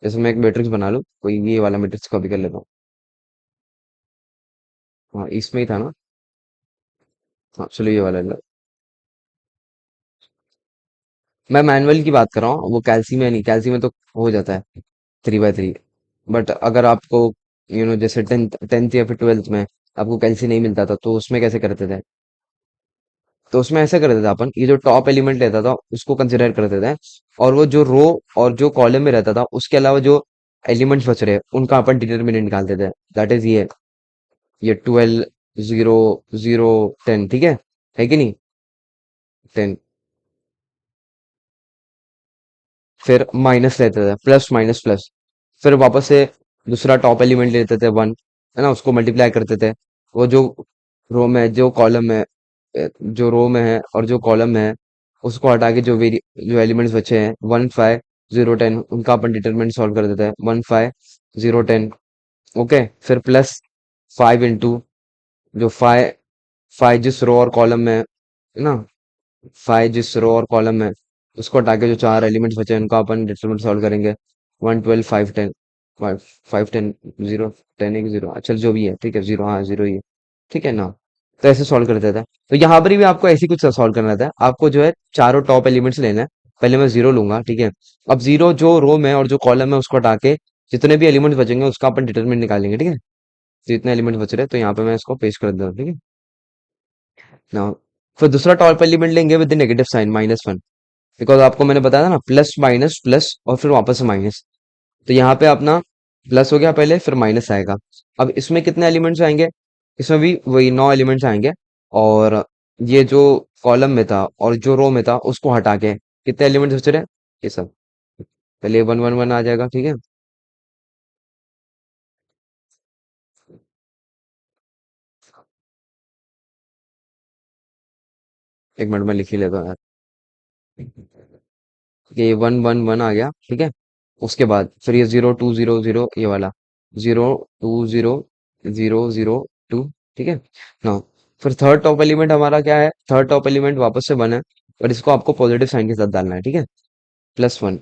जैसे मैं एक मैट्रिक्स बना लूं, कोई ये वाला मैट्रिक्स कॉपी कर लेता हूँ। हाँ इसमें ही था ना। हाँ चलो ये वाला लो। मैं मैनुअल की बात कर रहा हूँ, वो कैलसी में नहीं, कैलसी में तो हो जाता है 3x3। बट अगर आपको जैसे टेंथ या फिर ट्वेल्थ में आपको कैलसी नहीं मिलता था, तो उसमें कैसे करते थे। तो उसमें ऐसा करते थे अपन, ये जो टॉप एलिमेंट रहता था उसको कंसिडर करते थे, और वो जो रो और जो कॉलम में रहता था उसके अलावा जो एलिमेंट्स बच रहे हैं उनका अपन डिटर्मिनेंट निकाल देते हैं। दैट इज ये 12 0 0 10, ठीक है कि नहीं? 10। फिर माइनस लेते थे, प्लस माइनस प्लस। फिर वापस से दूसरा टॉप एलिमेंट लेते थे 1, है ना, उसको मल्टीप्लाई करते थे। वो जो रो में जो कॉलम में जो रो में है और जो कॉलम में है उसको हटा के जो एलिमेंट्स बचे हैं 1 5 0 10 उनका अपन डिटरमिनेंट सॉल्व कर देते हैं। 1 5 0 10, ओके। फिर प्लस 5 इंटू जो 5 5 जिस रो और कॉलम में है ना, 5 जिस रो और कॉलम में उसको हटा के जो चार एलिमेंट्स बचे हैं उनको अपन डिटरमिनेंट सॉल्व करेंगे। 1 12 5 10, 5 5 10 0 10 एक 0, अच्छा जो भी है ठीक है, 0, हाँ 0 ही है, ठीक है ना। तो ऐसे सॉल्व कर देता है। तो यहाँ पर भी आपको ऐसे ही कुछ सॉल्व करना था। आपको जो है चारों टॉप एलिमेंट्स लेना है। पहले मैं 0 लूंगा, ठीक है। अब 0 जो रो में है और जो कॉलम है उसको हटा के जितने भी एलिमेंट्स बचेंगे उसका अपन डिटरमिनेंट निकालेंगे, ठीक है। तो इतने एलिमेंट बच रहे हैं तो यहाँ पे मैं इसको पेस्ट कर देता हूँ, ठीक है ना। फिर दूसरा टॉप एलिमेंट लेंगे with the negative sign -1, because आपको मैंने बताया था ना, प्लस माइनस प्लस और फिर वापस से माइनस। तो यहाँ पे अपना प्लस हो गया पहले, फिर माइनस आएगा। अब इसमें कितने एलिमेंट्स आएंगे? इसमें भी वही 9 एलिमेंट्स आएंगे। और ये जो कॉलम में था और जो रो में था उसको हटा के कितने एलिमेंट्स बच रहे हैं? ये सब पहले 1 1 1 आ जाएगा, ठीक है। एक मिनट में लिख ही लेता हूँ यार। ये 1 1 1 आ गया, ठीक है। उसके बाद फिर ये 0 2 0 0, ये वाला 0 2 0 0 0 2, ठीक है ना। फिर थर्ड टॉप एलिमेंट हमारा क्या है? थर्ड टॉप एलिमेंट वापस से 1 है, और इसको आपको पॉजिटिव साइन के साथ डालना है, ठीक है, +1।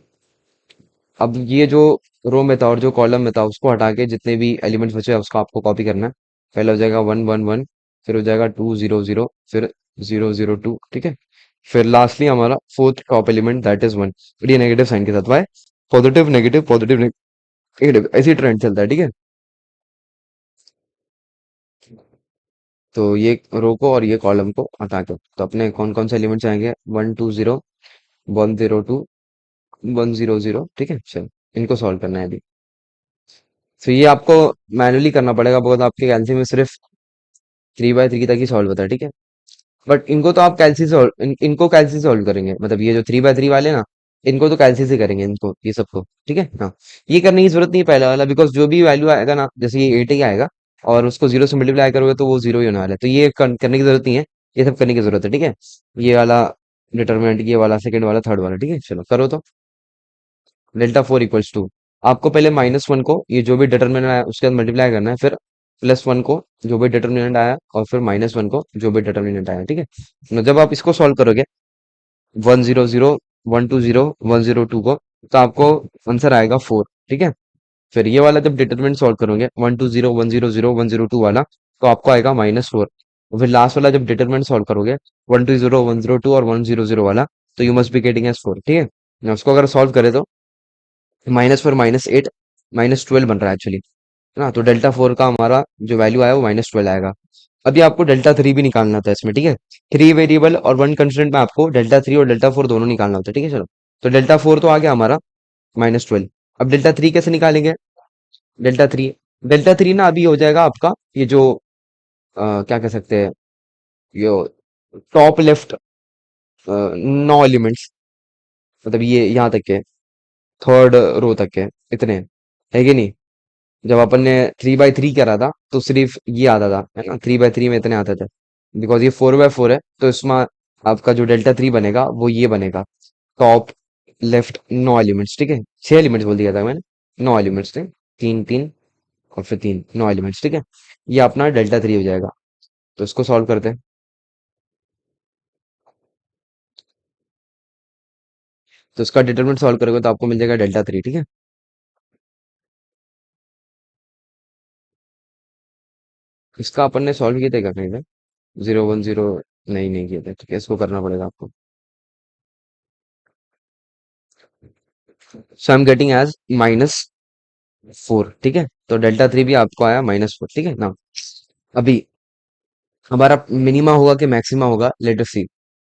अब ये जो रो में था और जो कॉलम में था उसको हटा के जितने भी एलिमेंट्स बचे हैं उसको आपको कॉपी करना है। पहला हो जाएगा 1 1 1, फिर हो जाएगा 2 0 0, फिर 0 0 2, ठीक है। फिर लास्टली हमारा fourth top element that is 1। ये नेगेटिव साइन के साथ, वाई? पॉजिटिव नेगेटिव ऐसी ट्रेंड चलता है, ठीक है। तो ये रो को और ये कॉलम को हटा के तो अपने कौन कौन से एलिमेंट्स आएंगे? 1 2 0, 1 0 2, 1 0 0, ठीक है। चलो इनको सॉल्व करना है अभी। तो ये आपको मैनुअली करना पड़ेगा, बहुत आपके कैलसी में सिर्फ 3 बाय 3 तक ही सॉल्व होता है, ठीक है। बट इनको तो आप कैलसी से इनको कैलसी से सॉल्व करेंगे, मतलब ये जो 3 बाय 3 वाले ना, इनको तो कैलसी से करेंगे, इनको ये सबको, ठीक है हाँ। ये करने की जरूरत नहीं है पहला वाला, बिकॉज जो भी वैल्यू आएगा ना, जैसे ये 8 ही आएगा और उसको 0 से मल्टीप्लाई करोगे तो वो 0 ही होने वाला है, तो ये करने की जरूरत नहीं है। ये सब करने की जरूरत है, ठीक है। ये वाला डिटरमिनेंट, ये वाला सेकंड वाला थर्ड वाला, ठीक है। चलो करो तो। Δ4 = आपको पहले -1 को ये जो भी डिटरमिनेंट आया उसके साथ मल्टीप्लाई करना है, फिर +1 को जो भी डिटरमिनेंट आया, और फिर -1 को जो भी डिटरमिनेंट आया, ठीक है। ना जब आप इसको सॉल्व करोगे 1 0 0 1 2 0 1 0 2 को, तो आपको आंसर आएगा 4, ठीक है। फिर ये वाला जब डिटरमिनेंट सॉल्व करोगे 1 2 0 1 0 0 1 0 2 वाला, तो आपको आएगा -4। फिर लास्ट वाला जब डिटरमिनेंट सॉल्व करोगे 1 2 0 1 0 2 और 1 0 0 वाला, तो you must be getting as 4, ठीक है ना। उसको अगर सॉल्व करे तो -4 -8 -12 बन रहा है एक्चुअली, है ना। तो Δ4 का हमारा जो वैल्यू आया वो -12 आएगा। अभी आपको Δ3 भी निकालना था इसमें, ठीक है। 3 वेरिएबल और 1 कंस्टेंट में आपको Δ3 और Δ4 दोनों निकालना होता है, ठीक है। चलो तो Δ4 तो आ गया हमारा -12। अब Δ3 कैसे निकालेंगे? Δ3 Δ3 ना अभी हो जाएगा आपका ये जो क्या कह सकते हैं, ये टॉप लेफ्ट 9 एलिमेंट्स, मतलब ये यहाँ तक के थर्ड रो तक के इतने, है कि नहीं। जब अपन ने 3 बाय 3 करा था तो सिर्फ ये आता था, है ना, 3 बाय 3 में इतने आते थे। बिकॉज ये 4 बाय 4 है तो इसमें आपका जो Δ3 बनेगा वो ये बनेगा, टॉप लेफ्ट 9 एलिमेंट्स, ठीक है। 6 एलिमेंट्स बोल दिया था मैंने, 9 एलिमेंट्स थे, 3 3 और फिर 3, 9 एलिमेंट्स, ठीक है। ये अपना Δ3 हो जाएगा। तो इसको सॉल्व करते हैं। तो इसका डिटरमिनेंट सॉल्व करोगे तो आपको मिल जाएगा Δ3, ठीक है। इसका अपन ने सॉल्व किया था क्या कहीं पे? 0 1 0, नहीं किया था, ठीक है। इसको करना पड़ेगा आपको। सो आई एम गेटिंग एज -4, ठीक है। तो Δ3 भी आपको आया -4, ठीक है ना। अभी हमारा मिनिमा होगा कि मैक्सिमा होगा, लेट अस सी।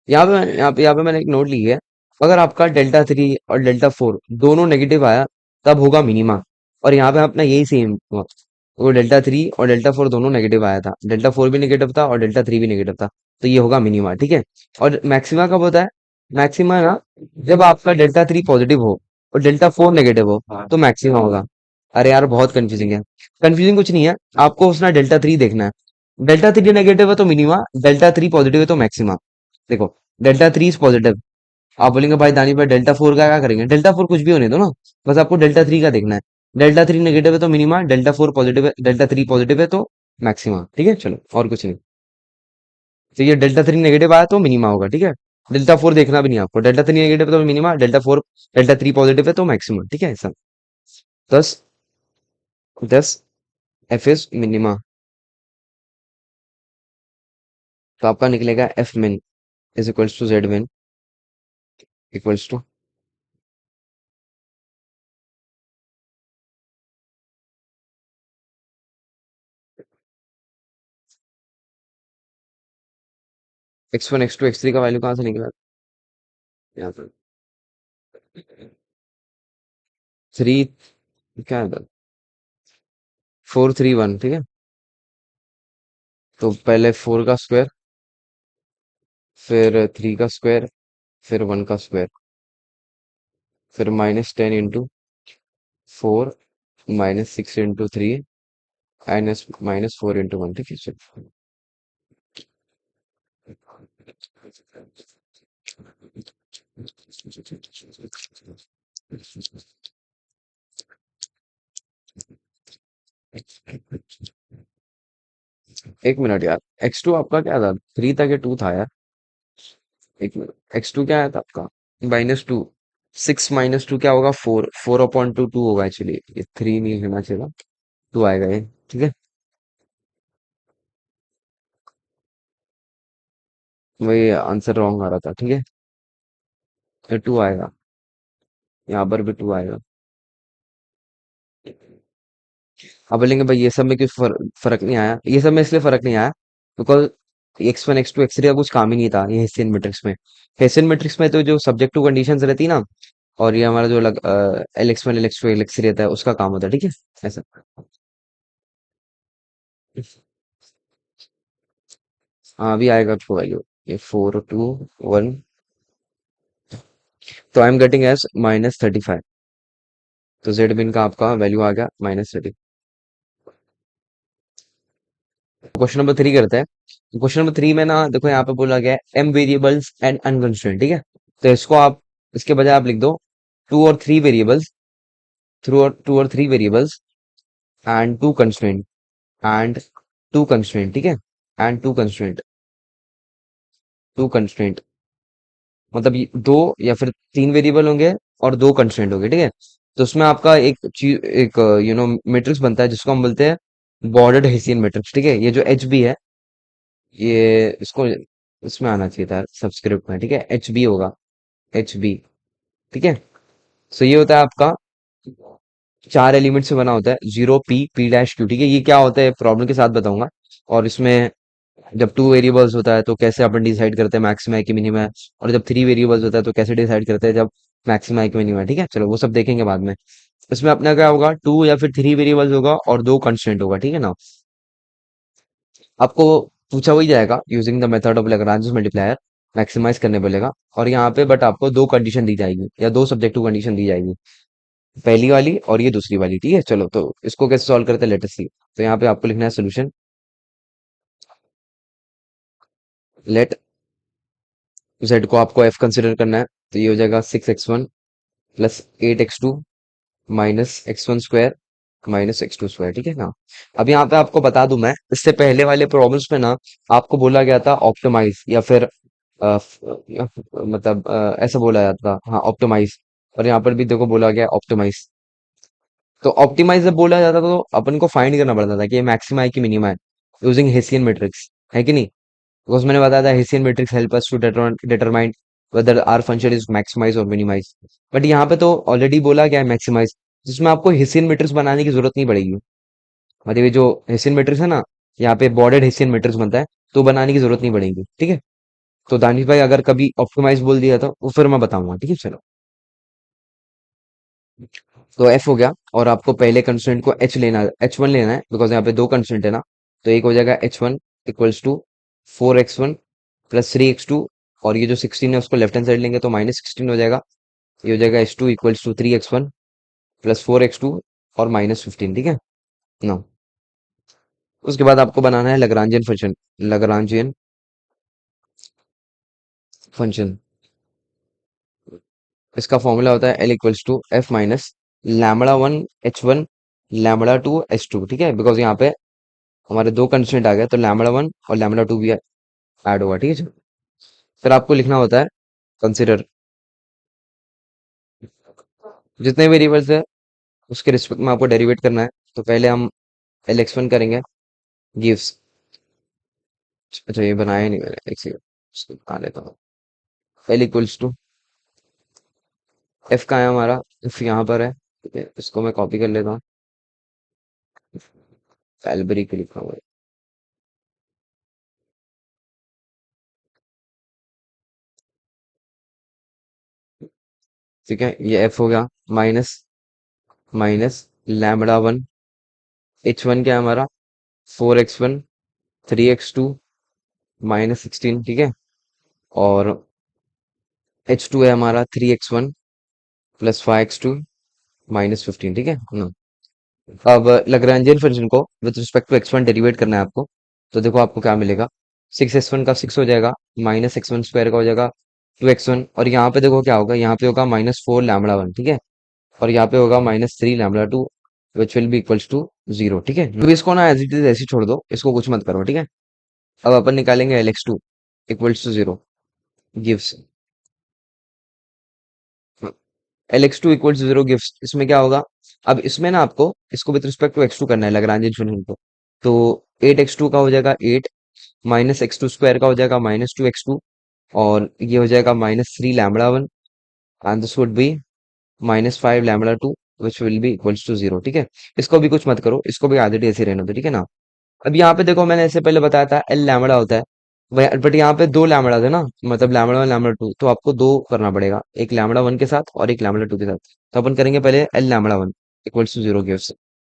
यहाँ पे मैंने एक नोट ली है। अगर आपका Δ3 और Δ4 दोनों नेगेटिव आया तब होगा मिनिमा, और यहाँ पे अपना यही सेम हुआ। वो डेल्टा थ्री और डेल्टा फोर दोनों नेगेटिव आया था, डेल्टा फोर भी नेगेटिव था और डेल्टा थ्री भी नेगेटिव था। तो ये होगा मिनिमा, ठीक है। और मैक्सिमा कब होता है? मैक्सिमा ना, जब आपका डेल्टा थ्री पॉजिटिव हो और डेल्टा फोर नेगेटिव हो, तो मैक्सिमा होगा। अरे यार बहुत कंफ्यूजिंग है। कंफ्यूजिंग कुछ नहीं है, आपको उसना डेल्टा थ्री देखना है। डेल्टा थ्री नेगेटिव है तो मिनिमा, डेल्टा थ्री पॉजिटिव है तो मैक्सिमा। देखो, डेल्टा थ्री इज पॉजिटिव, आप बोलेंगे भाई दानी भाई डेल्टा फोर का क्या करेंगे? डेल्टा फोर कुछ भी होने दो ना, बस आपको डेल्टा थ्री का देखना है। डेल्टा थ्री नेगेटिव है तो मिनिमा, डेल्टा फोर पॉजिटिव है, डेल्टा थ्री पॉजिटिव है तो मैक्सिमा, ठीक है। चलो और कुछ नहीं। तो ये डेल्टा थ्री नेगेटिव आया तो मिनिमा होगा, ठीक है। डेल्टा फोर देखना भी नहीं आपको, डेल्टा थ्री नेगेटिव है तो minima, delta four delta three positive है तो मैक्सिमा, ठीक है ऐसा। 10 10 एफ इज मिनिमा। तो आपका निकलेगा F min is equals to Z min equals to x one x two x three का वैल्यू कहाँ से निकला? यहाँ पर थ्री, क्या है? 4 3 1, ठीक है। तो पहले फोर का स्क्वायर, फिर थ्री का स्क्वायर, फिर वन का स्क्वायर, फिर -10 into four, -6 into three, -4 into one, ठीक है चलो। एक मिनट यार, x2 आपका क्या था? थ्री था कि टू था यार? एक मिनट, x2 क्या आया था आपका? -2। 6 - 2 क्या होगा? 4 4/2 होगा एक्चुअली, ये थ्री नहीं होना चाहिए था, टू आएगा ये, ठीक है। वही आंसर रॉन्ग आ रहा था, ठीक है। ये टू आएगा, यहाँ पर भी टू आएगा। अब बोलेंगे भाई ये सब में क्यों फर्क नहीं आया? ये सब में इसलिए फर्क नहीं आया because x one x two x three का कुछ काम ही नहीं था ये हेसियन मैट्रिक्स में। हेसियन मैट्रिक्स में तो जो सब्जेक्टिव कंडीशंस रहती ना, और ये हमारा जो L x one L x two L x three रहता है उसका काम होता है, ठीक है ऐसा। हाँ अभी आएगा आपको वैल्यू, ये 4 2 1। तो आई एम गेटिंग एज -35। तो जेड बिन का आपका वैल्यू आ गया -30। क्वेश्चन नंबर थ्री करते हैं। क्वेश्चन नंबर थ्री में ना देखो, यहाँ पे बोला गया है एम वेरिएबल्स एंड अनकंस्ट्रेंट, ठीक है। तो इसको आप, इसके बजाय आप लिख दो टू और थ्री वेरिएबल्स, टू और three variables and two constraint, and two constraint, ठीक है। एंड टू कंस्ट्रेंट मतलब दो या फिर तीन वेरिएबल होंगे और दो कंस्ट्रेंट होंगे, ठीक है। तो उसमें आपका एक चीज, एक मैट्रिक्स बनता है जिसको हम बोलते हैं बॉर्डर्ड हेसियन मैट्रिक्स, ठीक है। ये जो एच बी है, ये इसको इसमें आना चाहिए था सब्सक्रिप्ट में, ठीक है। एच बी होगा, एच बी, ठीक है। सो ये होता है आपका चार एलिमेंट से बना होता है, zero P P dash Q, ठीक है। ये क्या होता है प्रॉब्लम के साथ बताऊंगा। और इसमें जब टू वेरिएबल्स होता है तो कैसे अपन डिसाइड करते हैं मैक्सिमा है कि मिनिमा है, और जब थ्री वेरिएबल्स होता है तो कैसे डिसाइड करते हैं जब मैक्सिमा है कि मिनिमा है, ठीक है। चलो वो सब देखेंगे बाद में। इसमें अपना क्या होगा, टू या फिर थ्री वेरिएबल्स होगा और दो कंस्टेंट होगा, ठीक है ना। आपको पूछा वही जाएगा using the method of Lagrange multiplier, maximise करने बोलेगा। और यहाँ पे बट आपको दो कंडीशन दी जाएगी या दो सब्जेक्टिव कंडीशन दी जाएगी, पहली वाली और ये दूसरी वाली, ठीक है। चलो तो इसको कैसे सॉल्व करते हैं, लेट अस सी। तो यहाँ पे आपको लिखना है सोल्यूशन। लेट जेड को आपको एफ कंसिडर करना है, तो ये हो जाएगा 6x1 plus 8x2 -x1 square -x2 square, ठीक है ना। अब यहाँ पे आपको बता दूं मैं, इससे पहले वाले प्रॉब्लम्स में ना आपको बोला गया था ऑप्टिमाइज या फिर मतलब ऐसा बोला जाता था, हाँ ऑप्टिमाइज। और यहाँ पर भी देखो बोला गया ऑप्टिमाइज। तो ऑप्टिमाइज जब बोला जाता था तो अपन को फाइंड करना पड़ता था कि ये मैक्सिमा है कि मिनिमा है, यूजिंग हेसियन मैट्रिक्स, है कि नहीं। बिकॉज मैंने बताया था Hessian matrix help us to determine whether our function is maximise और मिनिमाइज। बट यहाँ पे तो ऑलरेडी बोला गया है मैक्सिमाइज, जिसमें आपको हेसियन मैट्रिक्स बनाने की जरूरत नहीं पड़ेगी। मतलब ये जो हेसियन मैट्रिक्स है ना, यहाँ पे बॉर्डर्ड हेसियन मैट्रिक्स बनता है, तो बनाने की जरूरत नहीं पड़ेगी, ठीक है। तो दानिश भाई अगर कभी ऑप्टिमाइज बोल दिया तो वो फिर मैं बताऊंगा, ठीक है चलो। तो एफ हो गया, और आपको पहले कंस्टेंट को एच वन लेना है, बिकॉज यहाँ पे दो कंस्टेंट है ना। तो एक हो जाएगा H one equals to 4x1 plus 3x2, और ये जो 16 है उसको लेफ्ट हैंड साइड लेंगे तो -16 हो जाएगा। ये हो जाएगा H two equals to 3x1 plus 4x2 और -15, ठीक है ना। उसके बाद आपको बनाना है लैग्रांजियन फंक्शन। इसका फॉर्मूला होता है L equals to F minus λ1 h1 λ2 h2, ठीक है, बिकॉज यहाँ पे हमारे दो कंस्टेंट आ गए, तो λ1 और λ2 भी ऐड होगा, ठीक है। फिर आपको लिखना होता है कंसिडर जितने वेरिएबल्स है उसके रिस्पेक्ट में आपको डेरिवेट करना है। तो पहले हम Lx1 करेंगे, गिव्स, अच्छा ये बनाया नहीं मैंने, एक सेकंड इसको बना लेता हूँ। एल इक्वल्स टू एफ का है हमारा, एफ यहाँ पर है, ठीक है, इसको मैं कॉपी कर लेता हूँ, कैलबरी के लिखा हुआ है, ठीक है। ये एफ हो गया, माइनस माइनस λ1 h1 क्या है हमारा, 4x1 3x2 -16, ठीक है, और h2 है हमारा 3x1 प्लस 5x2 -15, ठीक है ना। अब लग्रांजियन फंक्शन को with respect to x1 derivate करना है आपको। तो देखो आपको क्या मिलेगा, 6x1 का 6 हो जाएगा, -x1 स्क्वायर का हो जाएगा 2x1, और यहाँ पे देखो क्या होगा, यहाँ पे होगा -4 λ1, ठीक है, और यहाँ पे होगा -3 λ2, which will be equals to 0, ठीक है। तो इसको ना एज इट इज ऐसे ही छोड़ दो, इसको कुछ मत करो, ठीक है। अब अपन निकालेंगे Lx2 equals to 0, gives Lx2 equals to 0 gives, इसमें क्या होगा, अब इसमें ना आपको इसको विद रिस्पेक्ट टू x2 करना है, लैग्रांजियन फंक्शन को। तो 8x2 का हो जाएगा 8, -x2 स्क्वायर का हो जाएगा -2x2, और ये हो जाएगा -3 λ1, and this would be -5 λ2, which will be equals to 0, ठीक है। इसको भी कुछ मत करो, इसको भी आधे ऐसे रहने दो, ठीक है ना। अब यहाँ पे देखो मैंने इससे पहले बताया था एल लैम्बडा होता है, बट यहाँ पे दो लैम्बडा थे ना, मतलब λ1 λ2, तो आपको दो करना पड़ेगा, एक λ1 के साथ और एक λ2 के साथ। तो अपन करेंगे पहले एल λ1 इक्वल्स टू 0 गिव्स,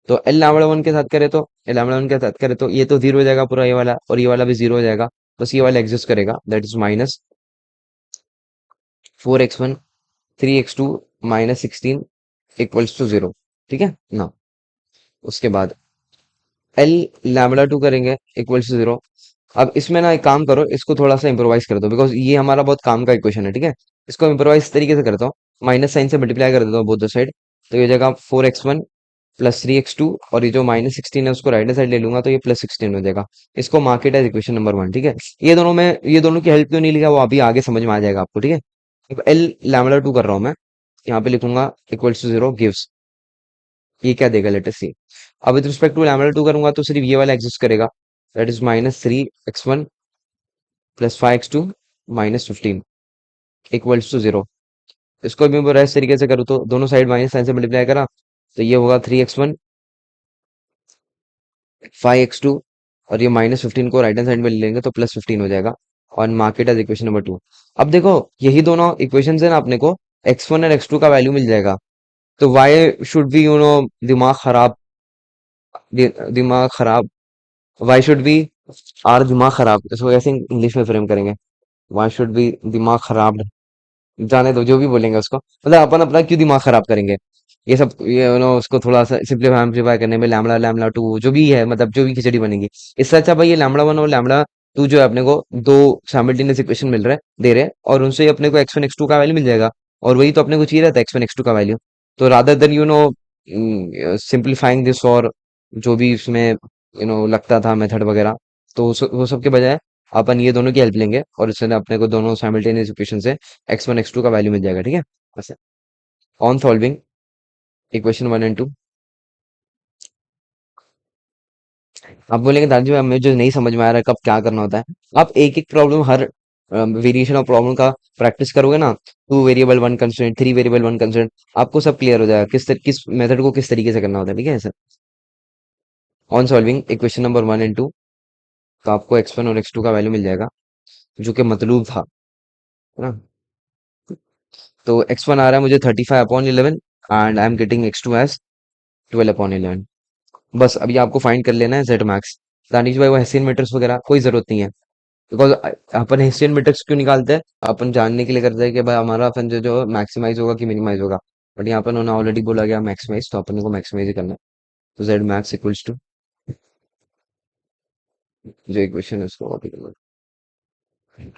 तो एल λ1 के साथ करे तो एल λ1 के साथ करे तो ये तो 0 हो जाएगा पूरा, ये वाला और ये वाला भी 0 हो जाएगा, बस ये वाला एग्जिस्ट करेगा, that is -4x1 3x2 -16 equals to 0, ठीक है ना। उसके बाद एल λ2 करेंगे इक्वल्स टू 0। अब इसमें ना एक काम करो, इसको थोड़ा सा इम्प्रोवाइज कर दो, बिकॉज ये हमारा बहुत काम का इक्वेशन है, ठीक है। इसको इम्प्रोवाइज तरीके से करता हूँ, माइनस साइन से मल्टीप्लाई कर देता हूँ बोथ द साइड। तो ये जगह 4x1 प्लस 3x2, और ये जो -16 है उसको राइट हैंड साइड ले लूंगा, तो ये +16 हो जाएगा। इसको मार्केट एज इक्वेशन नंबर 1, ठीक है। ये दोनों की हेल्प क्यों नहीं लिखा, वो अभी आगे समझ में आ जाएगा आपको, ठीक है। अब एल λ2 कर रहा हूँ मैं, यहाँ पे लिखूंगा इक्वल्स टू 0 गिव्स, ये क्या देगा लेट अस सी। अब विद रिस्पेक्ट टू λ2 करूंगा तो सिर्फ ये वाला एग्जिस्ट करेगा, that is -3x1 plus 5x2 -15 equals to 0। इसको भी मैं इस तरीके से करूँ तो दोनों साइड माइनस साइन से मल्टीप्लाई करा, तो ये होगा 3x1 5x2, और ये -15 को राइट हैंड साइड में ले लेंगे तो +15 हो जाएगा, और मार्केट एज इक्वेशन नंबर 2। अब देखो यही दोनों इक्वेशन है ना अपने को, x1 और x2 का वैल्यू मिल जाएगा, तो वाई शुड बी दिमाग खराब, दिमाग खराब, वाई शुड बी आर दिमाग खराब, इसको कैसे इंग्लिश में फ्रेम करेंगे, वाई शुड बी दिमाग खराब, जाने दो जो भी बोलेंगे उसको, मतलब अपन अपना क्यों दिमाग खराब करेंगे। ये सब ये उसको थोड़ा सा सिंप्लीफाई करने में λ2 जो भी है, मतलब जो भी खिचड़ी बनेगी, इससे अच्छा भाई ये λ1 और λ2 जो है अपने को दो साइमल्टेनियस इक्वेशन मिल रहे हैं, दे रहे हैं, और उनसे अपने को x1 x2 का वैल्यू मिल जाएगा, और वही तो अपने को चाहिए रहता है, x1 x2 का वैल्यू। तो रादर देन सिंप्लीफाइंग दिस, और जो भी इसमें लगता था मेथड वगैरह, तो वो सब के बजाय अपन ये दोनों की हेल्प लेंगे, और इससे ना अपने को दोनों साइमल्टेनियस इक्वेशन से x1 x2 का वैल्यू मिल जाएगा, ठीक है। बस ऑन सॉल्विंग इक्वेशन 1 एंड 2, आप बोलेंगे दादी हमें जो नहीं समझ में आ रहा है कब क्या करना होता है, आप एक एक problem, her variation of problem का प्रैक्टिस करोगे ना, 2 वेरिएबल 1 कंस्ट्रेंट, 3 वेरिएबल 1 कंस्ट्रेंट, आपको सब क्लियर हो जाएगा किस मेथड को किस तरीके से करना होता है, ठीक है sir. On solving equation number 1 and 2, तो आपको x1 और x2 का वैल्यू मिल जाएगा, जो कि मतलूब था, है ना। तो x1 आ रहा है मुझे 35/11, and I am getting x2 as 12/11। बस अभी आपको फाइंड कर लेना है जेड मैक्स। दानिश भाई वो हेसियन मैट्रिक्स वगैरह कोई जरूरत नहीं है, बिकॉज अपन हेसियन मैट्रिक्स क्यों निकालते हैं? अपन जानने के लिए करते हैं कि भाई हमारा अपन जो मैक्सिमाइज होगा कि मिनिमाइज होगा। बट यहाँ पर उन्होंने ऑलरेडी बोला गया मैक्सिमाइज, तो अपन को मैक्सिमाइज ही करना है। तो जेड मैक्स इक्वल्स टू जो इक्वेशन है उसको कॉपी करना है।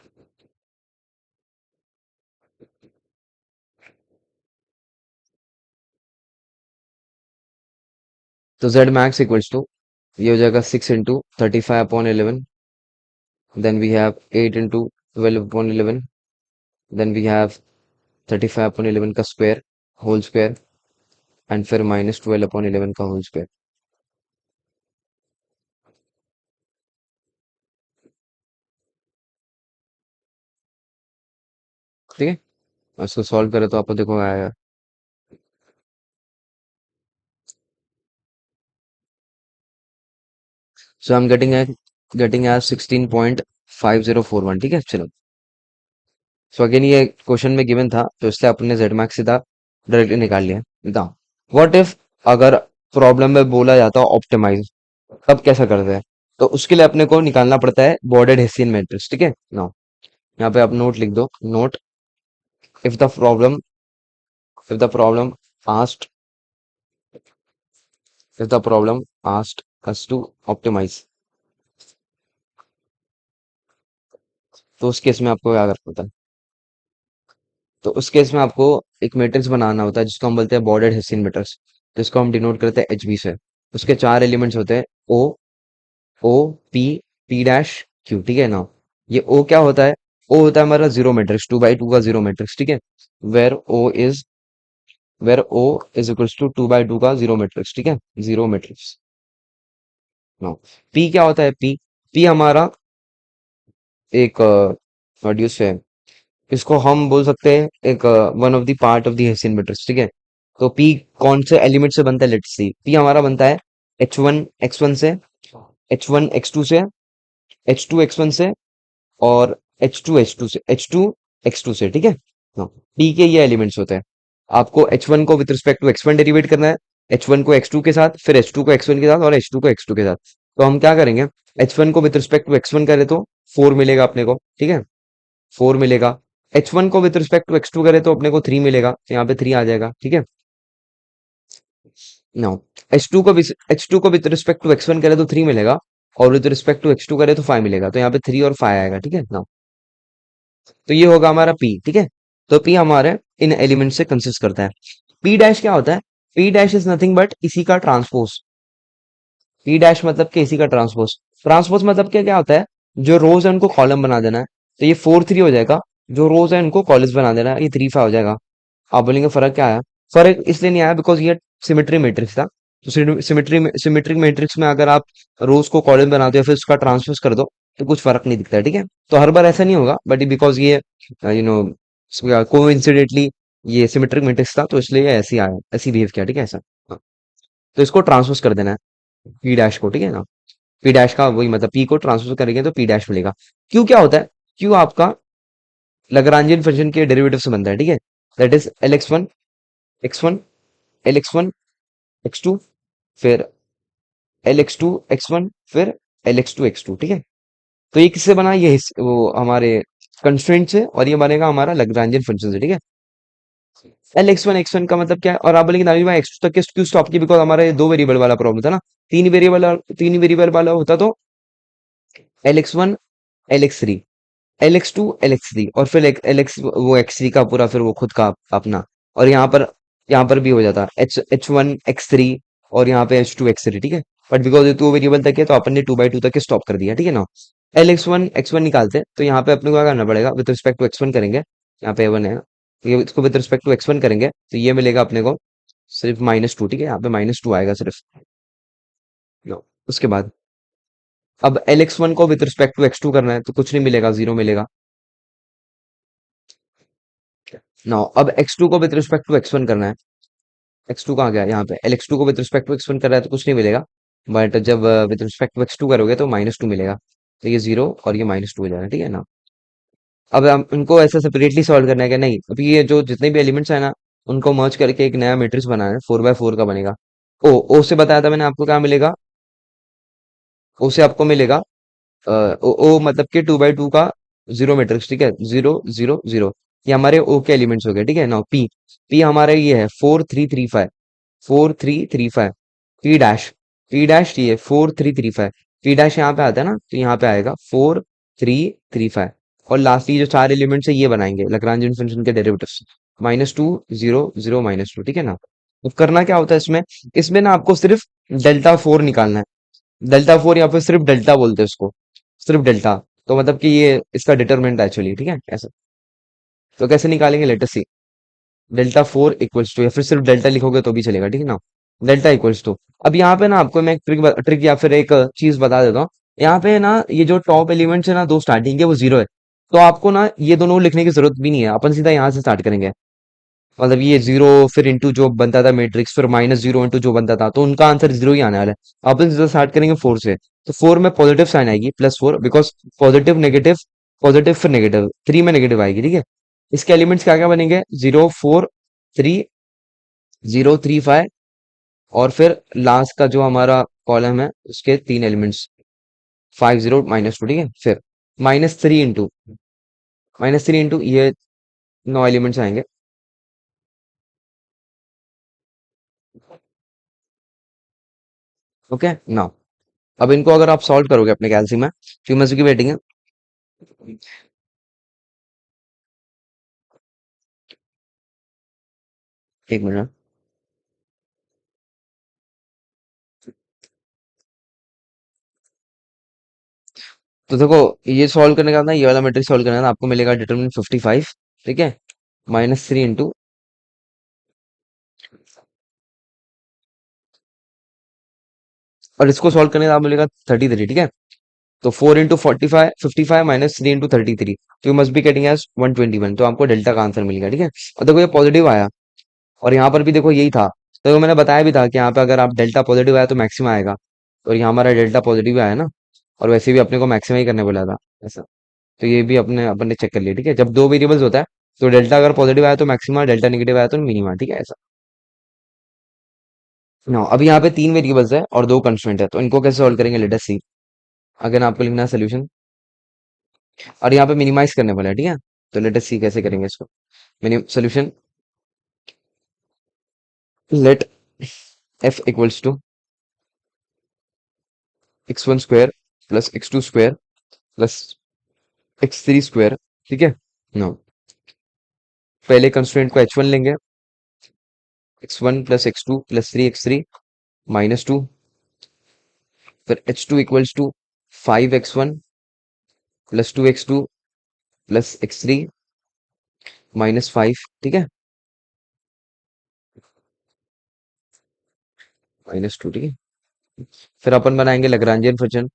तो जेड मैक्स इक्वल्स टू ये हो जाएगा 6 into 35/11, then we have 8 into 12/11, then we have 35/11 का स्क्वायर होल स्क्वायर, एंड फिर -12/11 का होल स्क्वायर। ठीक है, और इसको सॉल्व करें तो आपको देखो आएगा। सो आई एम गेटिंग एज 16.5041। ठीक है, चलो। सो अगेन ये क्वेश्चन में गिवन था, तो इसलिए अपने जेड मैक्स सीधा डायरेक्टली निकाल लिया। बताओ, व्हाट इफ अगर प्रॉब्लम में बोला जाता ऑप्टिमाइज, तब कैसा करते हैं? तो उसके लिए अपने को निकालना पड़ता है बॉर्डर्ड हेसियन मैट्रिक्स। ठीक है ना, यहाँ पे आप नोट लिख दो, note, if the problem if the problem asked if the problem asked us to optimise, तो उस केस में आपको क्या करना होता है? तो उस केस में आपको एक मैट्रिक्स बनाना होता है जिसको हम बोलते हैं बॉर्डर्ड हेसियन मैट्रिक्स, जिसको हम डिनोट करते हैं एच बी से। उसके चार एलिमेंट्स होते हैं, ओ, ओ, पी, पी डैश, क्यू। ठीक है ना, ये ओ क्या होता है? ओ होता है हमारा जीरो मैट्रिक्स, 2/2 का जीरो मैट्रिक्स। ठीक है, where O is where O is equals to 2/2 का जीरो मैट्रिक्स। ठीक है, जीरो मैट्रिक्स। नो, पी क्या होता है? पी पी हमारा एक व्हाट डू यू से, इसको हम बोल सकते हैं एक one of the part of the hessian matrix. ठीक है, तो पी कौन से एलिमेंट से बनता है? लेट्स सी, पी हमारा बनता है H1 X1 से, H1 X2 से, H2 X1 से, और H2 H2 से, H2 X2 से। ठीक है, हाँ, P के ये एलिमेंट्स होते हैं। आपको H1 को with respect to X1 derivate करना है, H1 को X2 के साथ, फिर H2 को X1 के साथ, और H2 को X2 के साथ। तो हम क्या करेंगे, H1 को विद रिस्पेक्ट टू X1 करें तो 4 मिलेगा अपने को। ठीक है, 4 मिलेगा। H1 को विद रिस्पेक्ट टू X2 करें तो अपने को 3 मिलेगा, तो यहाँ पे 3 आ जाएगा। ठीक है, नाउ H2 को विद रिस्पेक्ट टू X1 करें तो 3 मिलेगा, और विद रिस्पेक्ट टू X2 करें तो 5 मिलेगा, तो यहाँ पे 3 और 5 आएगा। ठीक है ना, तो ये होगा हमारा P। ठीक है, तो P हमारे इन एलिमेंट से कंसिस्ट करता है। P डैश क्या होता है? P dash is nothing but इसी का ट्रांसपोज। P डैश मतलब कि इसी का ट्रांसपोज। ट्रांसपोज मतलब क्या क्या होता है? जो रोज है उनको कॉलम बना देना है, तो ये 4 3 हो जाएगा। जो रोज है उनको कॉलम्स बना देना है, ये 3 5 हो जाएगा। आप बोलेंगे फर्क क्या आया? फर्क इसलिए नहीं आया बिकॉज ये सिमेट्री मैट्रिक्स था। तो सिमेट्रिक मैट्रिक्स में अगर आप रोज को कॉलम बना दो या फिर उसका ट्रांसपोज कर दो, तो कुछ फर्क नहीं दिखता है। ठीक है, तो हर बार ऐसा नहीं होगा, बट बिकॉज ये यू नो कोइंसिडेंटली ये सिमेट्रिक मैट्रिक्स था, तो इसलिए ये ऐसे ही आया, ऐसे बिहेव किया। ठीक है, ऐसा। हाँ, तो इसको ट्रांसपोज कर देना है पी डैश को। ठीक है ना, पी डैश का वही मतलब, पी को ट्रांसपोज करेंगे तो पी डैश मिलेगा। क्यू क्या होता है? क्यू आपका लैग्रांजियन फंक्शन के डेरिवेटिव से बनता है। ठीक है, that is Lx1 X1 Lx1 X2, फिर Lx2 X1, फिर Lx2 X2। ठीक है, तो ये किससे बना? ये वो हमारे कंस्ट्रेंट से, और ये बनेगा हमारा लैग्रांजियन फंक्शन से। ठीक है, Lx1 X1 का मतलब क्या है? और आप बोलेंगे नानी भाई X2 तक क्यों स्टॉप किया? बिकॉज हमारे दो वेरिएबल वाला प्रॉब्लम था ना, तीन वेरिएबल वाला होता तो Lx1 Lx3, Lx2 Lx3, और फिर Lx वो X3 का पूरा, फिर वो खुद का अपना। और यहाँ पर भी हो जाता H1 X3, और यहाँ पे H2 X3। ठीक है, बट बिकॉज ये 2 वेरिएबल तक है, तो अपन ने 2/2 तक स्टॉप कर दिया। ठीक है ना, Lx1 X1 निकालते हैं, तो यहाँ पे अपने को क्या करना पड़ेगा? विद रिस्पेक्ट टू X1 करेंगे, यहाँ पे A1 है, तो ये इसको विद रिस्पेक्ट टू X1 करेंगे, तो ये मिलेगा अपने को सिर्फ -2। ठीक है, यहाँ पे -2 आएगा सिर्फ। नो, उसके बाद अब Lx1 को विद रिस्पेक्ट टू X2 करना है, तो कुछ नहीं मिलेगा, 0 मिलेगा। नाउ अब X2 को विद रिस्पेक्ट टू X1 करना है। X2 कहाँ गया? यहाँ पे Lx2 को विद रिस्पेक्ट टू X1 कर रहा है, तो कुछ नहीं मिलेगा। बट जब विद रिस्पेक्ट टू X2 करोगे तो -2 मिलेगा, तो ये 0 और ये -2 हो जाएगा। ठीक है ना, अब हम इनको ऐसे सेपरेटली सॉल्व करना है कि नहीं? अभी ये जो जितने भी एलिमेंट्स है ना, उनको मर्ज करके एक नया मैट्रिक्स बनाना है, 4 बाय 4 का बनेगा। ओ ओ से बताया था मैंने आपको, क्या मिलेगा? ओ से आपको मिलेगा ओ मतलब कि 2 बाय 2 का जीरो मैट्रिक्स, ठीक है, 0 0 0। ये हमारे ओ के एलिमेंट्स हो गए, ठीक है ना। पी पी हमारा ये है 4 3 3 5, 4 3 3 5। पी डैश, पी डैश ये 4 3 3 5। पी डैश यहाँ पे आता है ना, तो यहाँ पे आएगा 4 3 3 5। और लास्टली जो चार एलिमेंट्स है ये बनाएंगे लैग्रांजियन फंक्शन के डेरिवेटिव्स, -2 0 0 -2, ठीक है ना। अब करना क्या होता है इसमें? इसमें ना आपको सिर्फ डेल्टा फोर निकालना है। डेल्टा फोर या फिर सिर्फ डेल्टा बोलते हैं उसको, सिर्फ डेल्टा। तो मतलब कि ये इसका डिटरमिनेंट एक्चुअली, ठीक है ऐसा। तो कैसे निकालेंगे, let us see. Delta four equals to, या फिर सिर्फ डेल्टा लिखोगे तो भी चलेगा, ठीक है ना। डेल्टा इक्वल्स टू, अब यहाँ पे ना आपको मैं एक ट्रिक या फिर एक चीज बता देता हूँ। यहाँ पे ना ये जो टॉप एलिमेंट्स है ना, दो स्टार्टिंग के वो जीरो है। तो आपको ना ये दोनों लिखने की जरूरत भी नहीं है, अपन सीधा यहाँ से स्टार्ट करेंगे। मतलब ये जीरो फिर इंटू जो बनता था मैट्रिक्स, फिर -0 इंटू जो बनता था, तो उनका आंसर जीरो ही आने वाला है। अपन सीधा स्टार्ट करेंगे फोर से। तो फोर में पॉजिटिव साइन आएगी, +4, बिकॉज पॉजिटिव नेगेटिव, पॉजिटिव फिर नेगेटिव, थ्री में नेगेटिव आएगी, ठीक है। इसके एलिमेंट्स क्या क्या बनेंगे? 0 4 3 0 3 5। और फिर लास्ट का जो हमारा कॉलम है उसके तीन एलिमेंट्स, 5 0 -2, ठीक है। फिर -3 इंटू ये नौ एलिमेंट्स आएंगे। ओके ना। अब इनको अगर आप सॉल्व करोगे अपने कैलसी में, फ्यूमस की वेटिंग है। एक मिनट। तो देखो, ये सॉल्व करने का ना, ये वाला मैट्रिक्स सॉल्व करना है ना, आपको मिलेगा डिटरमिनेंट 55, ठीक है, -3 इंटू, और इसको सॉल्व करने का आपको मिलेगा 33, ठीक है। तो 4 इंटू 45, 55 -3 इंटू 33, तो you must be getting as 121। तो आपको डेल्टा का आंसर मिल गया, ठीक है। और देखो ये पॉजिटिव आया, और यहाँ पर भी देखो यही था। तो मैंने बताया भी था कि यहाँ पे अगर आप डेल्टा पॉजिटिव आया तो मैक्सिमम आएगा। और यहाँ हमारा डेल्टा पॉजिटिव आया ना, और वैसे भी अपने को मैक्सिमम ही करने बोला था ऐसा। तो ये भी अपन ने चेक कर लिया, ठीक है। जब दो वेरिएबल्स होता है तो डेल्टा अगर पॉजिटिव आया तो मैक्सिमा, डेल्टा नेगेटिव आया तो मिनिमा, ठीक है ऐसा। नो, अभी यहाँ पे तीन वेरिएबल्स है और दो कंस्ट्रेंट है, तो इनको कैसे सॉल्व करेंगे, लेट अस सी। अगर आपको लिखना है सोल्यूशन, और यहाँ पे मिनिमाइज करने वाला है, ठीक है। तो लेट अस सी कैसे करेंगे इसको। Minimum solution, let F equals to x1 square plus x2 square plus x3 square, ठीक है। नो, पहले कंस्ट्रेंट को h1 लेंगे, x1 plus x2 plus 3x3 -2। फिर h2 equals to 5x1 plus 2x2 plus x3 -5, ठीक है, -2, ठीक है। फिर अपन बनाएंगे Lagrangian function.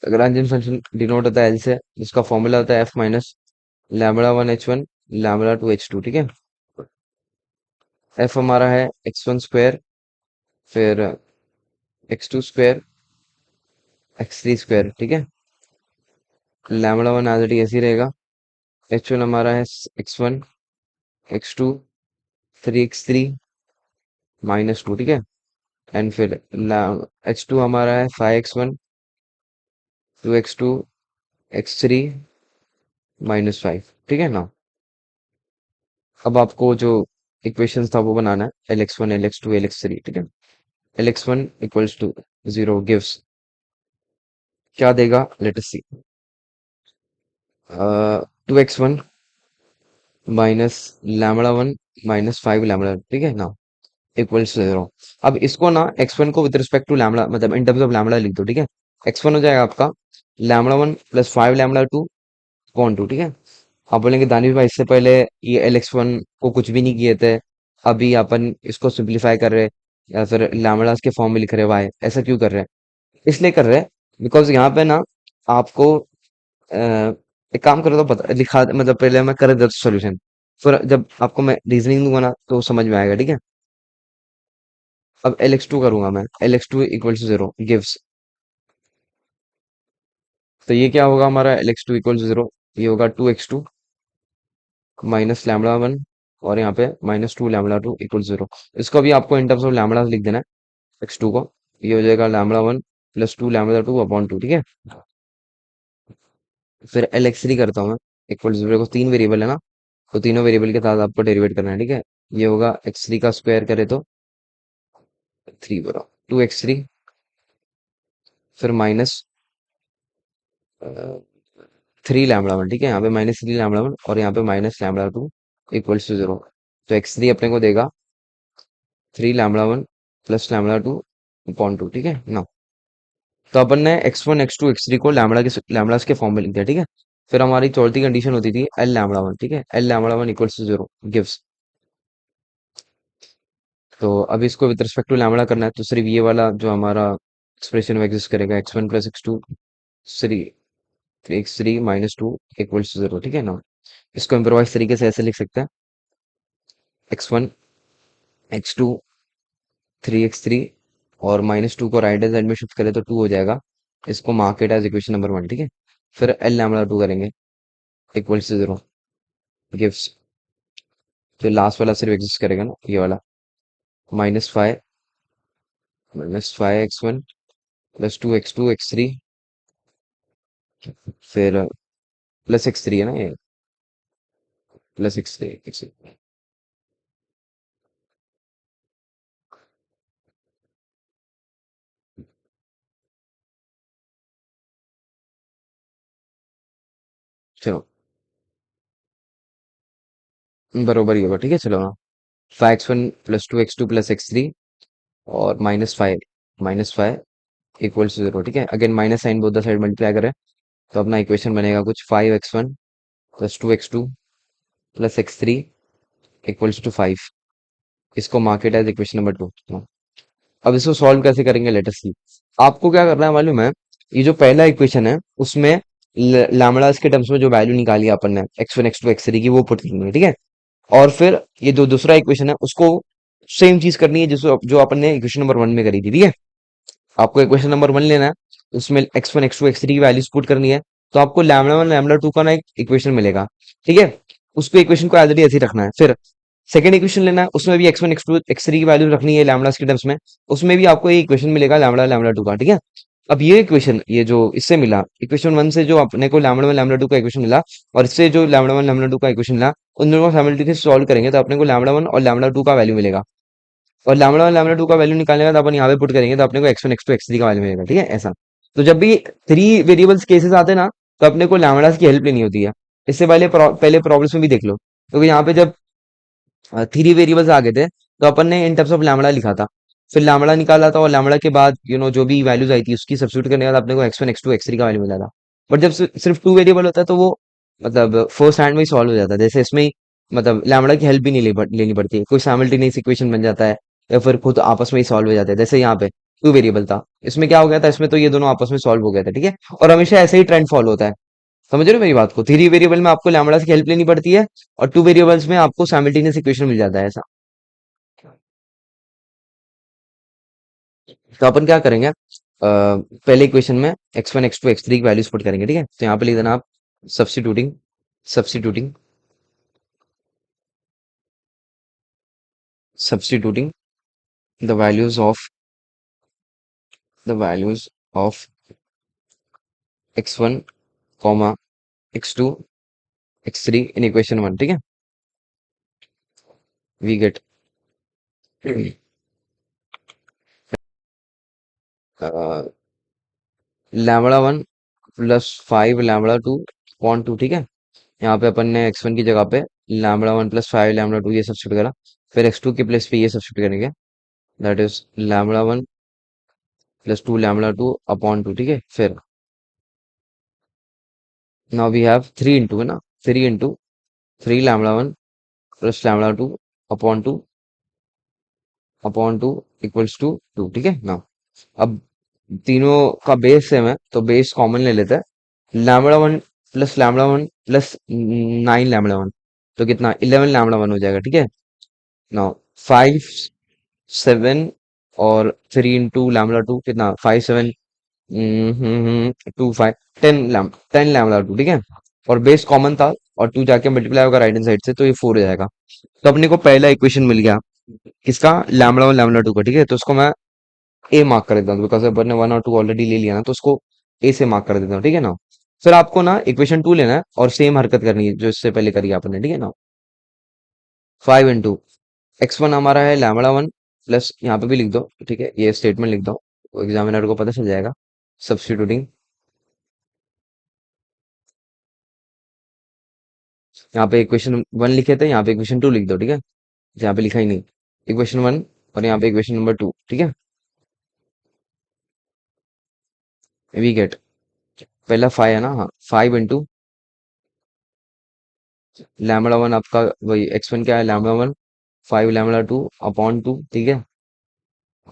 Lagrangian function denote होता है एल से, जिसका फॉर्मूला होता है f माइनस λ1 h1 λ2 h2, ठीक है। f हमारा है x1 स्क्वायर, फिर x2 स्क्वायर, x3 स्क्वायर, ठीक है। λ1 एज इट इज ऐसे ही रहेगा। h1 हमारा है x1 x2 3x3 -2, ठीक है। एंड फिर h2 हमारा है 5x1 2x2 x3 -5, ठीक है ना। अब आपको जो इक्वेशंस था वो बनाना है, lx1 lx2 lx3, ठीक है। lx1 इक्वल्स टू 0 गिव्स, क्या देगा, लेट अस सी। 2x1 माइनस λ1 -5 λ, ठीक है ना, इक्वल्स टू 0। अब इसको ना x1 को विद रिस्पेक्ट टू लैम्बडा, मतलब इन टर्म्स ऑफ लैम्बडा लिख दो, ठीक है। x1 हो जाएगा आपका λ1 प्लस 5 λ2 अपॉन 2, ठीक है। आप बोलेंगे दानिश भाई इससे पहले ये lx1 को कुछ भी नहीं किए थे, अभी अपन इसको सिंप्लीफाई कर रहे हैं या फिर लैम्बडास के फॉर्म में लिख रहे हैं, वाई ऐसा क्यों कर रहे हैं? इसलिए कर रहे हैं बिकॉज यहाँ पे ना आपको एक काम करो तो पता लिखा, मतलब पहले मैं कर देता सॉल्यूशन, फिर जब आपको मैं रीजनिंग दूंगा ना तो समझ में आएगा, ठीक है। अब lx2 करूंगा मैं, lx2 इक्वल टू 0 गिव्स तो ये क्या होगा हमारा एल एक्स टू इक्वल 0, ये होगा 2x2 माइनस लैम्बडा वन, और यहाँ पे -2 λ2 इक्वल 0। इसको भी आपको इन टर्म्स ऑफ लैम्बडा लिख देना है, x2 को। ये हो जाएगा λ1 प्लस 2 λ2 अपॉन 2, ठीक है। फिर एल एक्स थ्री करता हूँ मैं, इक्वल 0 को, तीन वेरिएबल है ना, तो तीनों वेरिएबल के साथ आपको डेरिवेट करना है, ठीक है। ये होगा x3 का स्क्वायर करे तो 3 बरा 2x3, फिर माइनस 3 λ1, ठीक है। यहाँ पे -3 λ1 और यहाँ पे -λ2 इक्वल्स टू 0। तो x3 अपने को देगा 3 λ1 प्लस λ2 अपॉन 2, ठीक है ना। तो अपन ने x1 x2 x3 को लैम्बडास के फॉर्म में लिख दिया, ठीक है। फिर हमारी चौथी कंडीशन होती थी L λ1, ठीक है। L λ1 equals to 0 gives. तो अब इसको विद रिस्पेक्ट टू लैम्बडा करना है, तो सिर्फ ये वाला जो हमारा एक्सप्रेशन में एग्जिस्ट करेगा, x1 plus x2 3 x3 -2 equals to 0, ठीक है ना। इसको इम्प्रोवाइज तरीके से ऐसे लिख सकते हैं, x1 x2 3x3 और -2 को राइट हैंड साइड में शिफ्ट करें तो 2 हो जाएगा। इसको mark it as equation number 1, ठीक है। फिर L λ2 करेंगे इक्वल्स टू 0 गिव्स। जो लास्ट वाला सिर्फ एग्जिस्ट करेगा ना, ये वाला -5 x1 प्लस 2x2 x3, फिर प्लस x3 है ना ये, प्लस x3 चलो बरोबर ही होगा, ठीक है। चलो हाँ, 5x1 plus 2x2 plus x3 और -5 इक्वल्स टू 0, ठीक है। Again minus sign both the side multiply करें तो अपना इक्वेशन बनेगा कुछ 5x1 plus 2x2 plus x3 equals to 5। इसको मार्केट एज इक्वेशन नंबर 2। अब इसको सॉल्व कैसे करेंगे, लेट अस सी। आपको क्या करना है मालूम है, ये जो पहला इक्वेशन है उसमें लैम्बडास के टर्म्स में जो वैल्यू निकाली है अपन ने x1 x2 x3 की, वो पुट करनी है, ठीक है। और फिर ये जो दूसरा इक्वेशन है उसको सेम चीज करनी है जिसको जो अपन ने इक्वेशन नंबर 1 में करी थी, ठीक है। आपको इक्वेशन नंबर 1 लेना है, उसमें x1 x2 x3 की वैल्यूज पुट करनी है, तो आपको λ1 λ2 का ना एक इक्वेशन मिलेगा, ठीक है। उसको इक्वेशन को एज इट इज ऐसे ही रखना है। फिर सेकंड इक्वेशन लेना है, उसमें भी x1 x2 x3 की वैल्यू रखनी है लैम्बडास के टर्म्स में, उसमें भी आपको ये इक्वेशन मिलेगा λ λ2 का, ठीक है। अब ये इक्वेशन, ये जो इससे मिला इक्वेशन 1 से, जो अपने को λ1 λ2 का इक्वेशन मिला, और इससे जो λ1 λ2 का इक्वेशन मिला, उन दोनों को साइमल्टेनियसली सॉल्व करेंगे तो अपने को λ1 और λ2 का वैल्यू मिलेगा। और λ1 λ2 का वैल्यू निकालने का तो अपन यहाँ पे पुट करेंगे तो अपने को x1 x2 x3 का वैल्यू मिलेगा, ठीक है, ऐसा। तो जब भी थ्री वेरिएबल्स केसेस आते हैं ना, तो अपने को लैम्बडास की हेल्प लेनी होती है। इससे पहले प्रॉब्लम्स में भी देख लो, क्योंकि यहाँ पे जब थ्री वेरिएबल्स आ गए थे तो अपन ने इन टर्म्स ऑफ लैम्बडा लिखा था, फिर लैम्बडा निकाला था, और लैम्बडा के बाद जो भी वैल्यूज आई थी उसकी सब्स्टिट्यूट करने के बाद अपने को x1 x2 x3 का वैल्यू मिला था। बट जब सिर्फ टू वेरिएबल होता है तो वो मतलब फर्स्ट हैंड में ही सॉल्व हो जाता है, जैसे इसमें ही मतलब लैम्बडा की हेल्प भी नहीं लेनी पड़ती है, कोई साइमल्टेनियस इक्वेशन बन जाता है, या फिर खुद आपस में ही सॉल्व हो जाता है। जैसे यहाँ पे टू वेरिएबल था, इसमें क्या हो गया था, इसमें तो ये दोनों आपस में सॉल्व हो गया था, ठीक है। और हमेशा ऐसे ही ट्रेंड फॉलो होता है, समझ रहे हो मेरी बात को। थ्री वेरिएबल में आपको लैम्बडा की हेल्प लेनी पड़ती है, और टू वेरिएबल्स में आपको साइमल्टेनियस इक्वेशन मिल जाता है, ऐसा। तो अपन क्या करेंगे, पहले इक्वेशन में x1 x2 x3 की वैल्यूज पुट करेंगे, ठीक है। तो यहाँ पे लिख देना आप substituting substituting substituting the values of x1 comma x2 x3 in equation 1, ठीक है। वी गेट λ1 प्लस 5 λ2 अपॉन 2, ठीक है। यहाँ पे अपन ने x1 की जगह पे λ1 प्लस 5 λ2 ये सब्स्टिट्यूट करा, फिर x2 के प्लेस पे ये सब्स्टिट्यूट करेंगे, दैट इज λ1 प्लस 2 λ2 अपॉन 2, ठीक है। फिर नाउ वी हैव 3 इंटू, है ना, 3 into 3 λ1 plus λ2 upon two equals to 2, ठीक है ना। अब तीनों का बेस सेम है तो बेस कॉमन ले लेते हैं, λ1 प्लस 9 λ1, तो कितना 11 λ1 हो जाएगा, ठीक है। नाउ 5 7 और 3 इंटू λ2 कितना 5 7 टू फाइव, 10 लैम्बडा 2, ठीक है। और बेस कॉमन था, और टू जाके मल्टीप्लाई होगा राइट हैंड साइड से, तो ये 4 हो जाएगा। तो अपने को पहला इक्वेशन मिल गया किसका, लैम्बडा 1 लैम्बडा 2 का, ठीक है। तो उसको मैं ए मार्क कर देता हूँ, बिकॉज अपन ने 1 और 2 ऑलरेडी ले लिया ना, तो उसको ए से मार्क कर देता हूँ, ठीक है ना। फिर आपको ना इक्वेशन 2 लेना है और सेम हरकत करनी है जो इससे पहले करी आपने, ठीक है ना। 5 इंटू x1 हमारा है लैम्बडा 1 प्लस, यहाँ पे भी लिख दो, ठीक है, ये स्टेटमेंट लिख दो, एग्जामिनर को पता चल जाएगा। सब्स्टिट्यूटिंग, यहाँ पे इक्वेशन 1 लिखे थे, यहाँ पे इक्वेशन 2 लिख दो, ठीक है। यहाँ पे लिखा ही नहीं, इक्वेशन 1 और यहाँ पे इक्वेशन नंबर 2, ठीक है। वी गेट, पहला 5 है ना, हाँ, 5 इंटू लैम्बडा 1 आपका, वही x1 क्या है, लैम्बडा 1, 5 लैम्बडा 2 अपॉन 2, ठीक है।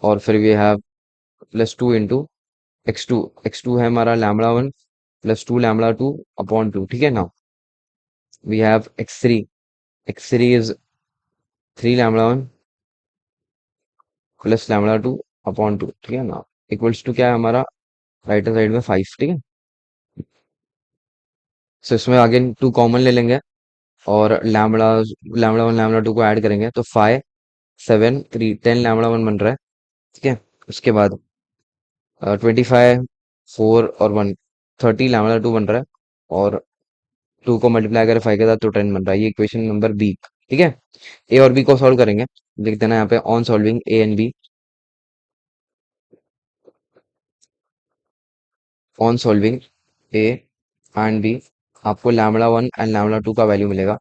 और फिर वी हैव +2 इंटू x2 है हमारा लैम्बडा 1 +2 लैम्बडा 2 अपॉन 2, ठीक है ना। We have x3 is 3 lambda 1 +लैम्बडा 2 अपॉन 2, ठीक है ना। इक्वल्स टू क्या है हमारा, राइट हैंड साइड में 5, ठीक है। सो इसमें आगे 2 कॉमन ले लेंगे, और लैम्बडा 1 लैम्बडा 2 को ऐड करेंगे, तो 5 7 3 10 लैम्बडा 1 बन रहा है, ठीक है। उसके बाद 25 4 और 1 30 लैम्बडा 2 बन रहा है, और 2 को मल्टीप्लाई करें 5 के साथ तो 10 बन रहा है, ये इक्वेशन नंबर बी, ठीक है। ए और बी को सॉल्व करेंगे, लिख देना यहाँ पे on solving A and B, on solving A and B, आपको लैम्बडा 1 एंड लैम्बडा 2 का वैल्यू मिलेगा।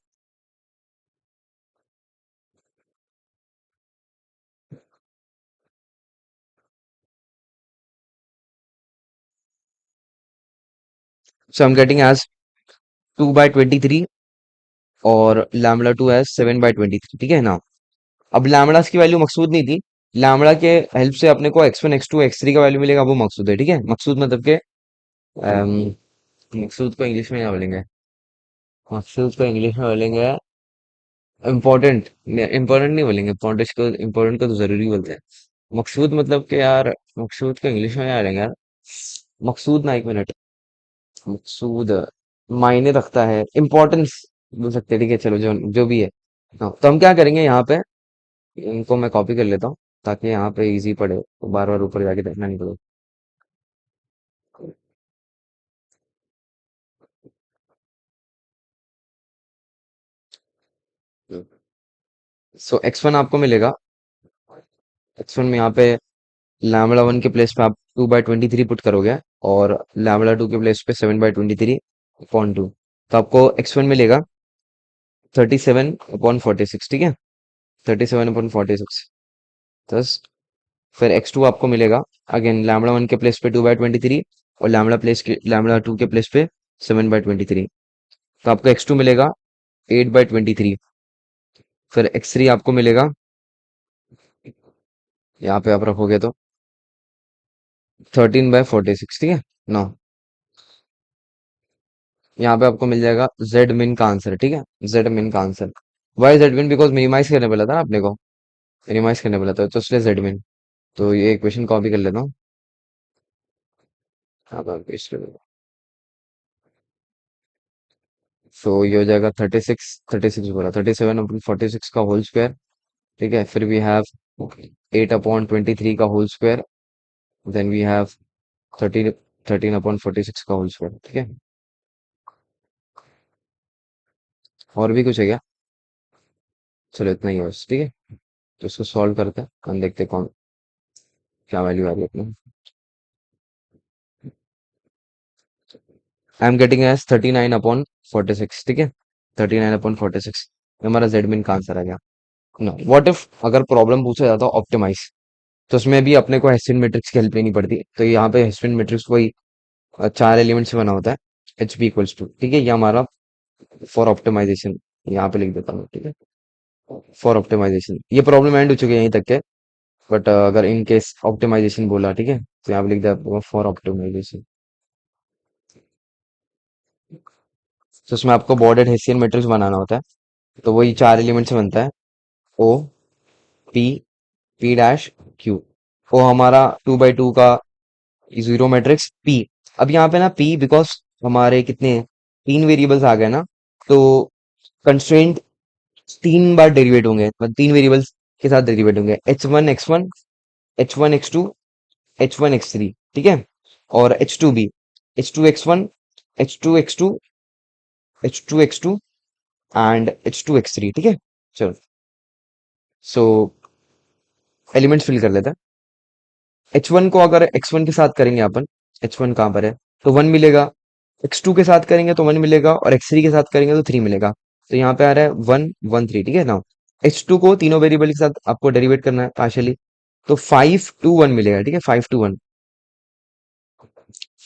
So I am getting as 2/23 और लैम्बडा 2 एज 7/23, ठीक है ना। अब लैम्बडास की वैल्यू मकसूद नहीं थी, लैम्बडा के हेल्प से अपने को x1 x2 x3 का वैल्यू मिलेगा, वो मकसूद है, ठीक है। मकसूद मतलब के अम, मकसूद को इंग्लिश में क्या बोलेंगे, मकसूद को इंग्लिश में बोलेंगे इम्पोर्टेंट, इम्पोर्टेंट नहीं बोलेंगे, इम्पोर्टेंट को तो जरूरी बोलते हैं। मकसूद मतलब कि यार, मकसूद को इंग्लिश में क्या बोलेंगे यार, मकसूद ना, 1 मिनट, मकसूद मायने रखता है, इम्पोर्टेंस बोल सकते हैं, ठीक है, चलो जो जो भी है। हाँ, तो हम क्या करेंगे यहाँ पे, इनको मैं कॉपी कर लेता हूँ, ताकि यहाँ पे इजी पड़े, तो बार बार ऊपर जाके देखना नहीं पड़े। सो x1 आपको मिलेगा, x1 में यहाँ पे लैम्बडा 1 के प्लेस पे आप 2/23 पुट करोगे, और लैम्बडा 2 के प्लेस पे 7/23 अपॉन 2, तो आपको x1 मिलेगा 37/46, ठीक है, 37/46। दस, फिर x2 आपको मिलेगा, अगेन लैम्बडा 1 के प्लेस पे 2/23, और लैम्बडा 2 के प्लेस पे 7/23, तो आपको x2 मिलेगा 8/23। फिर x3 आपको मिलेगा, यहाँ पे आप रखोगे तो 13/46, ठीक है ना। यहाँ पे आपको मिल जाएगा जेड मिन का आंसर, ठीक है, जेड मिन का आंसर। वाई जेड मिन, बिकॉज मिनिमाइज करने बोला था ना आपने को, मिनिमाइज करने बोला था, तो इसलिए जेड मिन। तो ये इक्वेशन कॉपी कर लेता हूँ, यहाँ पे पेस्ट कर देता हूँ। सो ये हो जाएगा 36 बोला, 37/46 का होल स्क्वायर, ठीक है। फिर वी हैव 8/23 का whole square, then we have 13/46 का होल स्क्वायर, ठीक है। और भी कुछ है क्या, चलो इतना ही है बस, ठीक है। तो इसको सॉल्व करते हैं, हम देखते हैं कौन क्या वैल्यू आ रही है अपने। आई एम गेटिंग एज 39/46, ठीक है, 39/46, हमारा जेड मिन का आंसर आ गया ना। व्हाट इफ अगर प्रॉब्लम पूछा जाता ऑप्टिमाइज, तो उसमें भी अपने को हेसियन मैट्रिक्स की हेल्प लेनी पड़ती, तो यहाँ पे हेसियन मैट्रिक्स वही 4 एलिमेंट से बना होता है, एच पी इक्वल्स टू, ठीक है, ये हमारा फॉर ऑप्टिमाइजेशन, यहाँ पे लिख देता हूँ, ठीक है, फॉर ऑप्टिमाइजेशन। ये प्रॉब्लम एंड हो चुकी है यहीं तक के, बट अगर इन केस ऑप्टिमाइजेशन बोला, ठीक है, तो यहाँ पे लिख दिया फॉर ऑप्टिमाइजेशन। तो उसमें आपको बॉर्डर हेसियन मैट्रिक्स बनाना होता है, तो वही 4 एलिमेंट से बनता है, O P P dash Q. ओ हमारा 2/2 का जीरो मैट्रिक्स पी। अब यहाँ पे ना पी, बिकॉज हमारे कितने तीन वेरिएबल्स आ गए ना, तो कंस्ट्रेंट तीन बार डेरिवेट होंगे, मतलब तीन वेरिएबल्स के साथ डेरिवेट होंगे, h1 x1, h1 x2, h1 x3, ठीक है। और h2 भी, h2 x1, h2 x2, h2 x2 and h2 x3, ठीक है। चलो, सो एलिमेंट्स फिल कर लेते हैं। h1 को अगर x1 के साथ करेंगे अपन, h1 कहाँ पर है, तो 1 मिलेगा। x2 के साथ करेंगे तो 1 मिलेगा, और x3 के साथ करेंगे तो 3 मिलेगा। तो यहाँ पे आ रहा है 1 1 3, ठीक है ना। h2 को तीनों वेरिएबल के साथ आपको डेरिवेट करना है पार्शियली, तो 5 2 1 मिलेगा, ठीक है। 5 2 1,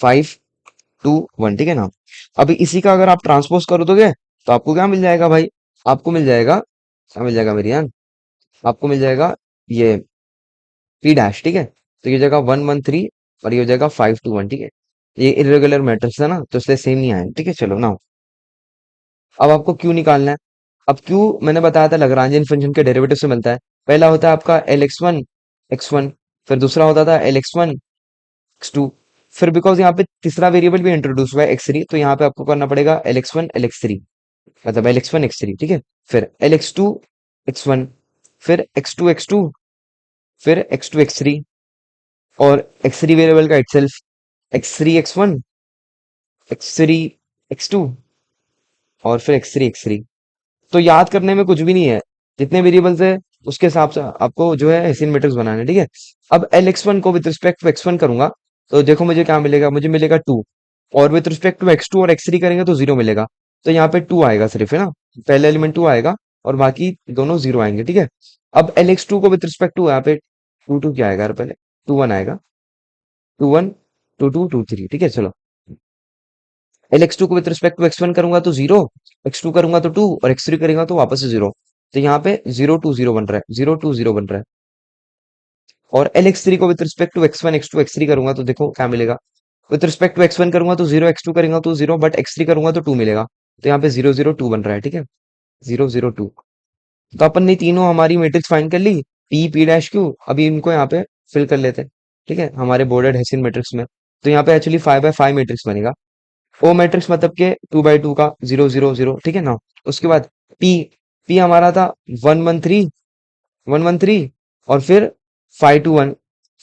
5 2 1, ठीक है ना। अभी इसी का अगर आप ट्रांसपोज कर दोगे तो आपको क्या मिल जाएगा भाई, आपको मिल जाएगा, क्या मिल जाएगा मेरी जान, आपको मिल जाएगा ये पी डैश, ठीक है। तो ये हो जाएगा 1 1 3, और ये हो जाएगा 5 2 1, ठीक है। ये इरेगुलर मैट्रिक्स है ना, तो इसलिए सेम नहीं आया, ठीक है। चलो ना, अब आपको क्यू निकालना है। अब क्यू मैंने बताया था लैग्रांजियन फंक्शन के डेरिवेटिव से मिलता है। पहला होता है आपका Lx1 x1, फिर दूसरा होता था Lx1 x2, फिर बिकॉज यहाँ पे तीसरा वेरिएबल भी इंट्रोड्यूस हुआ है x3, तो यहाँ पे आपको करना पड़ेगा Lx1 Lx3, मतलब Lx1 x3, ठीक है। फिर Lx2 x1, फिर x2 x2, फिर x2 x3, और x3 वेरिएबल का itself x3 x1, x3 x2, और फिर x3 x3। तो याद करने में कुछ भी नहीं है, जितने वेरिएबल्स है उसके हिसाब से आपको जो है हेसियन मैट्रिक्स बनाना है, ठीक है। अब Lx1 को विद रिस्पेक्ट टू x1 करूंगा, तो देखो मुझे क्या मिलेगा, मुझे मिलेगा 2, और विद रिस्पेक्ट टू x2 और x3 करेंगे तो 0 मिलेगा। तो यहाँ पे 2 आएगा सिर्फ, है ना, पहला एलिमेंट 2 आएगा, और बाकी दोनों 0 आएंगे, ठीक है। अब Lx2 को विद रिस्पेक्ट टू यहाँ पे 2 2 क्या आएगा यार, पहले 2 1 आएगा, 2 1 2 2 2 3, ठीक है। चलो, Lx2 को विद रिस्पेक्ट टू x1 करूंगा तो 0, x2 करूंगा तो 2, और x3 करेंगे तो वापस से 0। तो यहाँ पे 0 2 0 बन रहा है, 0 2 0 बन रहा है। और Lx3 को with respect to x1 x2 x3 करूंगा तो देखो क्या मिलेगा, विद रिस्पेक्ट टू x1 करूंगा तो 0, x2 करूंगा तो 0, बट x3 करूंगा तो 2 मिलेगा। तो यहाँ पे 0 0 2 बन रहा है, ठीक है। 0 0 2। तो अपन ने तीनों हमारी मैट्रिक्स फाइंड कर ली, पी पी डैश क्यू। अभी इनको यहाँ पे फिल कर लेते हैं, ठीक है, हमारे बोर्डेड हेसियन मैट्रिक्स में। तो यहाँ पे एक्चुअली 5 बाय 5 मैट्रिक्स बनेगा। ओ मैट्रिक्स मतलब के 2 बाय 2 का 0 0 0, ठीक है ना। उसके बाद पी, पी हमारा था 1 1 3 1 1 3, और फिर 5 2 1,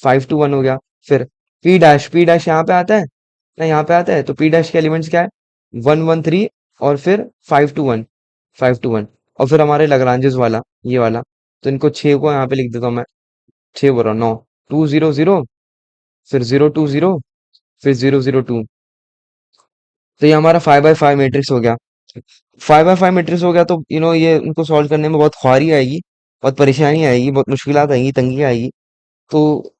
5 2 1 हो गया। फिर पी डैश यहाँ पे आता है ना, यहाँ पे आता है, तो पी डैश के एलिमेंट्स क्या है, 1 1 3, और फिर 5 2 1, 5 2 1, और फिर हमारे लग्रांजेस वाला ये वाला। तो इनको 6 को यहाँ पे लिख देता हूँ मैं, 6 बोल रहा हूँ, 9, 2 0 0, फिर 0 2 0, फिर 0 0 2। तो ये हमारा 5 बाय 5 मैट्रिक्स हो गया। 5 बाय 5 मैट्रिक्स हो गया, तो ये उनको सॉल्व करने में बहुत ख्वारी आएगी, बहुत परेशानी आएगी, बहुत मुश्किलात आएगी, तंगी आएगी। तो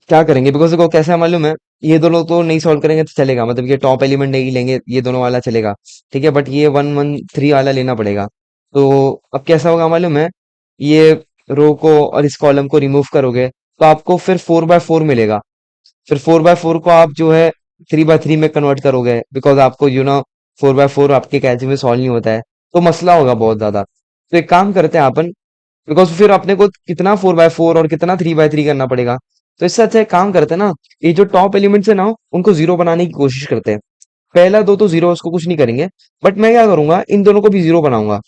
क्या करेंगे, बिकॉज देखो कैसा है मालूम है, ये दोनों तो नहीं सॉल्व करेंगे तो चलेगा, मतलब ये टॉप एलिमेंट नहीं लेंगे, ये दोनों वाला चलेगा, ठीक है। बट ये 1 1 3 वाला लेना पड़ेगा। तो अब कैसा होगा मालूम है, ये रो को और इस कॉलम को रिमूव करोगे तो आपको फिर 4 बाय 4 मिलेगा। फिर 4 बाय 4 को आप जो है 3 बाय 3 में कन्वर्ट करोगे, बिकॉज आपको 4 बाय 4 आपके कैलसी में सॉल्व नहीं होता है, तो मसला होगा बहुत ज्यादा। तो एक काम करते हैं अपन, बिकॉज फिर अपने को कितना 4 बाय 4 और कितना 3 बाय 3 करना पड़ेगा। तो इससे अच्छा एक काम करते हैं ना, ये जो टॉप एलिमेंट्स है ना, उनको जीरो बनाने की कोशिश करते हैं। पहला दो तो जीरो, उसको कुछ नहीं करेंगे, बट मैं क्या करूंगा, इन दोनों को भी जीरो बनाऊंगा।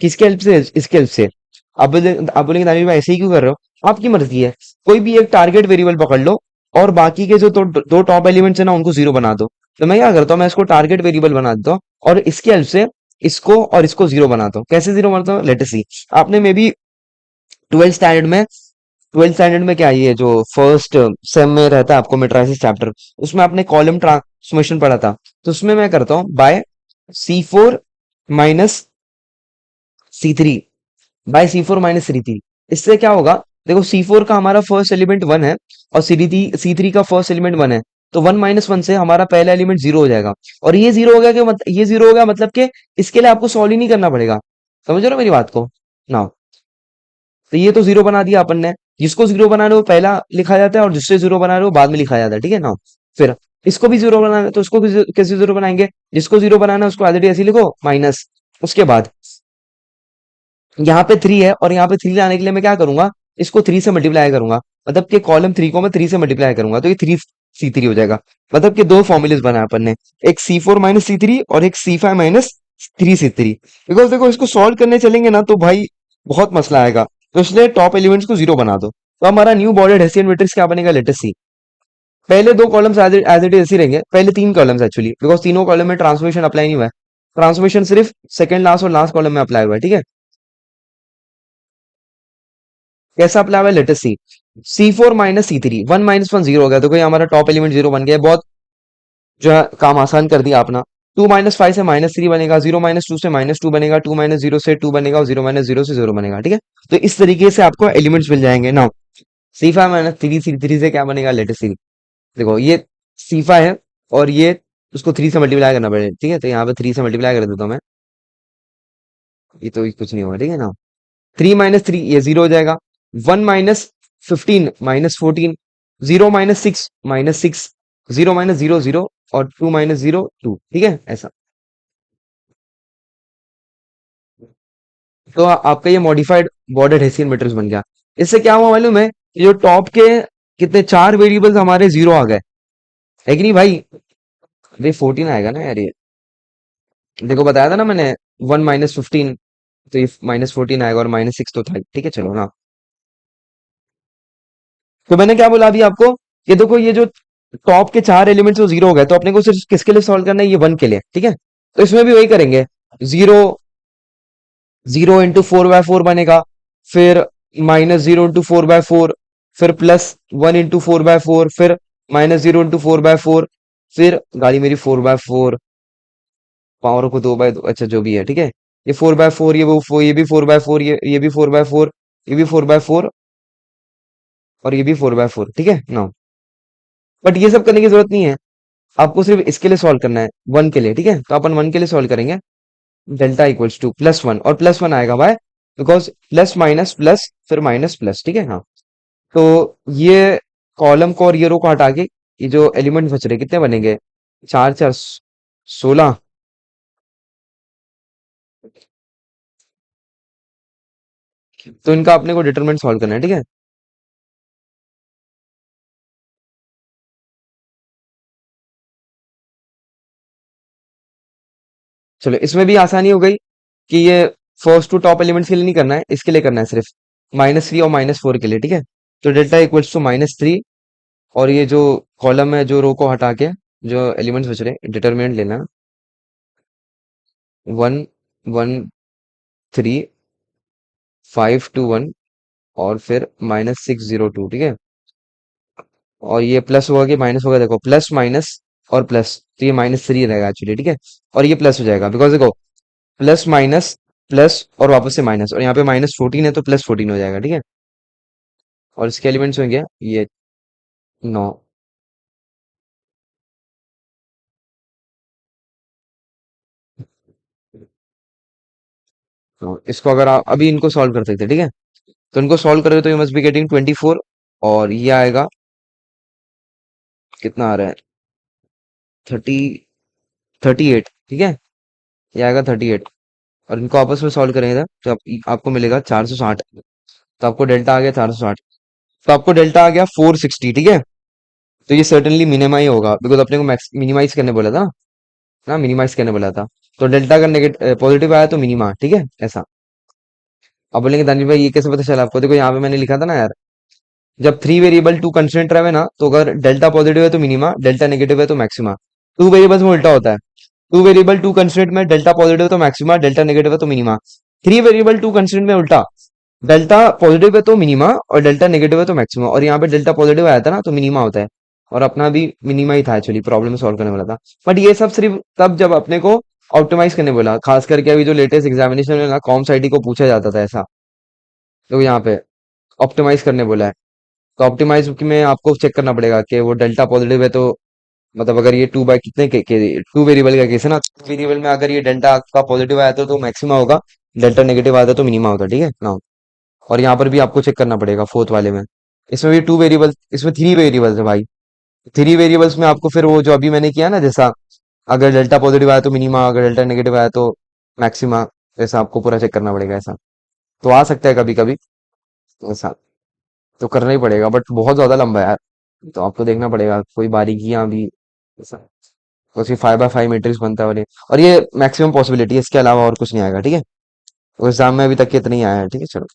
किसके हेल्प से, इसके हेल्प से। आप बोलेंगे दानिश भाई ऐसे ही क्यों कर रहे हो, आपकी मर्जी है। कोई भी एक टारगेट वेरिएबल पकड़ लो, और बाकी के जो दो टॉप एलिमेंट्स है ना, उनको जीरो बना दो। तो मैं क्या करता हूँ, मैं इसको टारगेट वेरिएबल बना देता हूँ, और इसकी हेल्प से इसको और इसको जीरो बनाता हूँ। कैसे जीरो बनाता हूँ, लेट अस सी। आपने मे बी ट्वेल्थ स्टैंडर्ड में ट्वेल्थ स्टैंडर्ड में क्या, ये जो फर्स्ट सेम में रहता है आपको मेट्राइसिस चैप्टर, उसमें आपने कॉलम ट्रांसफॉर्मेशन पढ़ा था। तो उसमें मैं करता हूँ bye C4 - C3, bye C4 - C3। इससे क्या होगा, देखो C4 का हमारा फर्स्ट एलिमेंट 1 है, और C3 का फर्स्ट एलिमेंट 1 है। तो 1 - 1 से हमारा पहला एलिमेंट 0 हो जाएगा। और ये जीरो हो गया कि ये जीरो हो गया, मतलब कि इसके लिए आपको सॉल्व ही नहीं करना पड़ेगा। समझ रहे हो मेरी बात को ना। तो ये तो जीरो बना दिया अपन ने। जिसको जीरो बना रहे हो पहला लिखा जाता है, और जिससे जीरो बना रहे हो बाद में लिखा जाता है, ठीक है ना। फिर इसको भी जीरो बनाना है, तो इसको भी कैसे जीरो बनाएंगे, जिसको जीरो बनाना है उसको एज इट इज ऐसे ही लिखो माइनस। उसके बाद यहाँ पे 3 है, और यहाँ पे 3 लाने के लिए मैं क्या करूंगा, इसको 3 से मल्टीप्लाई करूंगा, मतलब कि कॉलम 3 को मैं 3 से मल्टीप्लाई करूंगा, तो ये 3 C3 हो जाएगा। मतलब कि दो फॉर्मूलेस बनाए अपन ने, एक C4 - C3 और एक C5 - 3C3। बिकॉज देखो इसको सॉल्व करने चलेंगे ना तो भाई बहुत मसला आएगा। तो इसलिए टॉप एलिमेंट्स को जीरो बना दो। तो हमारा न्यू बॉर्डर्ड हेसियन मैट्रिक्स क्या बनेगा, लेट अस सी। पहले दो कॉलम्स एज इट इज ऐसे रहेंगे, पहले तीन कॉलम्स एक्चुअली, बिकॉज तीनों कॉलम में ट्रांसफॉर्मेशन अप्लाई नहीं हुआ है। ट्रांसफॉर्मेशन सिर्फ सेकंड लास्ट और लास्ट कॉलम में अप्लाई हुआ है, ठीक है। कैसा अप्लाई हुआ है, लेट अस सी। C4 - C3, 1 - 1 जीरो हो गया, तो कोई हमारा टॉप एलिमेंट जीरो बन गया है। बहुत जो है काम आसान कर दिया अपना। 2 - 5 से -3 बनेगा, 0 - 2 से -2 बनेगा, 2 - 0 से 2 बनेगा और 0 - 0 से 0 बनेगा, ठीक है। तो इस तरीके से आपको एलिमेंट्स मिल जाएंगे ना। C5 - 3 C3 से क्या बनेगा, लेटेस्ट सी। देखो ये C5 है और ये उसको 3 से मल्टीप्लाई करना पड़ेगा, ठीक है। तो यहाँ पे 3 से मल्टीप्लाई कर देता हूँ मैं। ये तो कुछ नहीं होगा, ठीक है ना। 3 - 3 ये जीरो हो जाएगा। 1 - 15 -14, 0 - 6 -6, 0 - 0 0 और 2 - 0 2, ठीक है ऐसा। तो आपका ये मॉडिफाइड बॉर्डर हेसियन मैट्रिक्स बन गया। इससे क्या हुआ मालूम है, ये जो टॉप के कितने चार वेरिएबल्स हमारे जीरो आ गए, है कि नहीं भाई। ये 14 आएगा ना यार ये, देखो बताया था ना मैंने। 1 - 15, तो ये -14 आएगा और -6 तो था ही, ठीक है चलो ना। तो मैंने क्या बोला अभी आपको, ये देखो ये जो टॉप के चार एलिमेंट्स वो जीरो हो गए, तो अपने को सिर्फ किसके लिए सॉल्व करना है, ये वन के लिए, ठीक है। तो इसमें भी वही करेंगे। जीरो, 0 × 4/4 बनेगा, फिर -0 × 4/4, फिर +1 × 4/4, फिर -0 × 4/4, फिर गाड़ी मेरी 4/4, पावर को 2/2, अच्छा जो भी है, ठीक है। ये 4/4, ये भी 4/4, ये भी 4/4, ये भी 4/4 और ये भी 4/4, ठीक है ना। बट ये सब करने की जरूरत नहीं है, आपको सिर्फ इसके लिए सॉल्व करना है, वन के लिए, ठीक है। तो अपन वन के लिए सॉल्व करेंगे। डेल्टा इक्वल्स टू +1, और +1 आएगा भाई, बिकॉज प्लस माइनस प्लस फिर माइनस प्लस, ठीक है हाँ। तो ये कॉलम को और ये रो को हटा के ये जो एलिमेंट बच रहे कितने बनेंगे, 4 4 16। तो इनका अपने को डिटरमिनेंट सॉल्व करना है, ठीक है। चलो इसमें भी आसानी हो गई कि ये फर्स्ट टू टॉप एलिमेंट्स के लिए नहीं करना है, इसके लिए करना है सिर्फ -3 और -4 के लिए, ठीक है। तो डेल्टा इक्वल्स टू -3, और ये जो कॉलम है जो रो को हटा के जो एलिमेंट्स बच रहे डिटरमिनेंट लेना, 1 1 3 5 2 1 और फिर -6 0 2, ठीक है। और ये प्लस होगा कि माइनस होगा, देखो प्लस माइनस और प्लस, तो ये -3 रहेगा एक्चुअली, ठीक है। और ये प्लस हो जाएगा, बिकॉज देखो प्लस माइनस प्लस और वापस से माइनस, और यहाँ पे -14 है तो +14 हो जाएगा, ठीक है। और इसके एलिमेंट्स होंगे ये 9। तो इसको अगर आप अभी इनको सॉल्व कर सकते हैं, ठीक है। तो इनको सॉल्व करोगे तो यू मस्ट बी गेटिंग 24, और ये आएगा कितना आ रहा है, 30 38, ठीक है। ये आएगा 38, और इनको आपस में सॉल्व करेंगे तो आपको मिलेगा 460। तो आपको डेल्टा आ गया 460। तो आपको डेल्टा आ गया 460, ठीक है। तो ये सर्टेनली मिनिमा ही होगा, बिकॉज अपने को मिनिमाइज करने बोला था ना, मिनिमाइज करने बोला था। तो डेल्टा का नेगेटिव पॉजिटिव आया तो मिनिमा, ठीक है ऐसा। अब बोलेंगे दानिश भाई ये कैसे पता चला आपको, देखो यहाँ पे मैंने लिखा था ना यार, जब 3 वेरिएबल 2 कंस्टेंट रहे ना, तो अगर डेल्टा पॉजिटिव है तो मिनिमा, डेल्टा नेगेटिव है तो मैक्सिमा। 2 वेरिएबल्स में उल्टा होता है, 2 वेरिएबल 2 कंस्टेंट में डेल्टा पॉजिटिव है तो मैक्सिमा, डेल्टा नेगेटिव है तो मिनिमा। 3 वेरिएबल 2 कंस्टेंट में उल्टा, डेल्टा पॉजिटिव है तो मिनिमा और डेल्टा नेगेटिव है तो मैक्सिमा, और यहाँ पे डेल्टा पॉजिटिव आया था ना तो मिनिमा होता है। और अपना भी मिनिमा ही था एक्चुअली, प्रॉब्लम सॉल्व करने वाला था। बट ये सब सिर्फ तब जब अपने को ऑप्टिमाइज करने बोला, खास करके अभी जो लेटेस्ट एग्जामिनेशन में ना कॉम साइटी को पूछा जाता था ऐसा। तो यहाँ पे ऑप्टिमाइज करने बोला है। तो ऑप्टिमाइज में आपको चेक करना पड़ेगा कि वो डेल्टा पॉजिटिव है तो, मतलब अगर ये 2 बाई कितने के 2 वेरिएबल का केस है ना, 2 वेरिएबल में अगर ये डेल्टा का पॉजिटिव आया तो मैक्सिमा होगा, डेल्टा नेगेटिव आता तो मिनिमा होता, ठीक है ना। और यहाँ पर भी आपको चेक करना पड़ेगा फोर्थ वाले में। इसमें भी 2 वेरिएबल, इसमें 3 वेरिएबल्स है भाई। 3 वेरिएबल्स में आपको फिर वो जो अभी मैंने किया ना जैसा, अगर डेल्टा पॉजिटिव आया तो मिनिमा, अगर डेल्टा नेगेटिव आया तो मैक्सिमा, ऐसा आपको पूरा चेक करना पड़ेगा ऐसा। तो आ सकता है कभी कभी ऐसा, तो करना ही पड़ेगा, बट बहुत ज्यादा लंबा है यार। तो आपको देखना पड़ेगा कोई बारीकियां भी ऐसा। तो उसकी 5x5 मैट्रिक्स बनता है और ये मैक्सिमम पॉसिबिलिटी है, इसके अलावा और कुछ नहीं आएगा, ठीक है। तो एग्जाम में अभी तक के इतना ही आया है, ठीक है, चलो।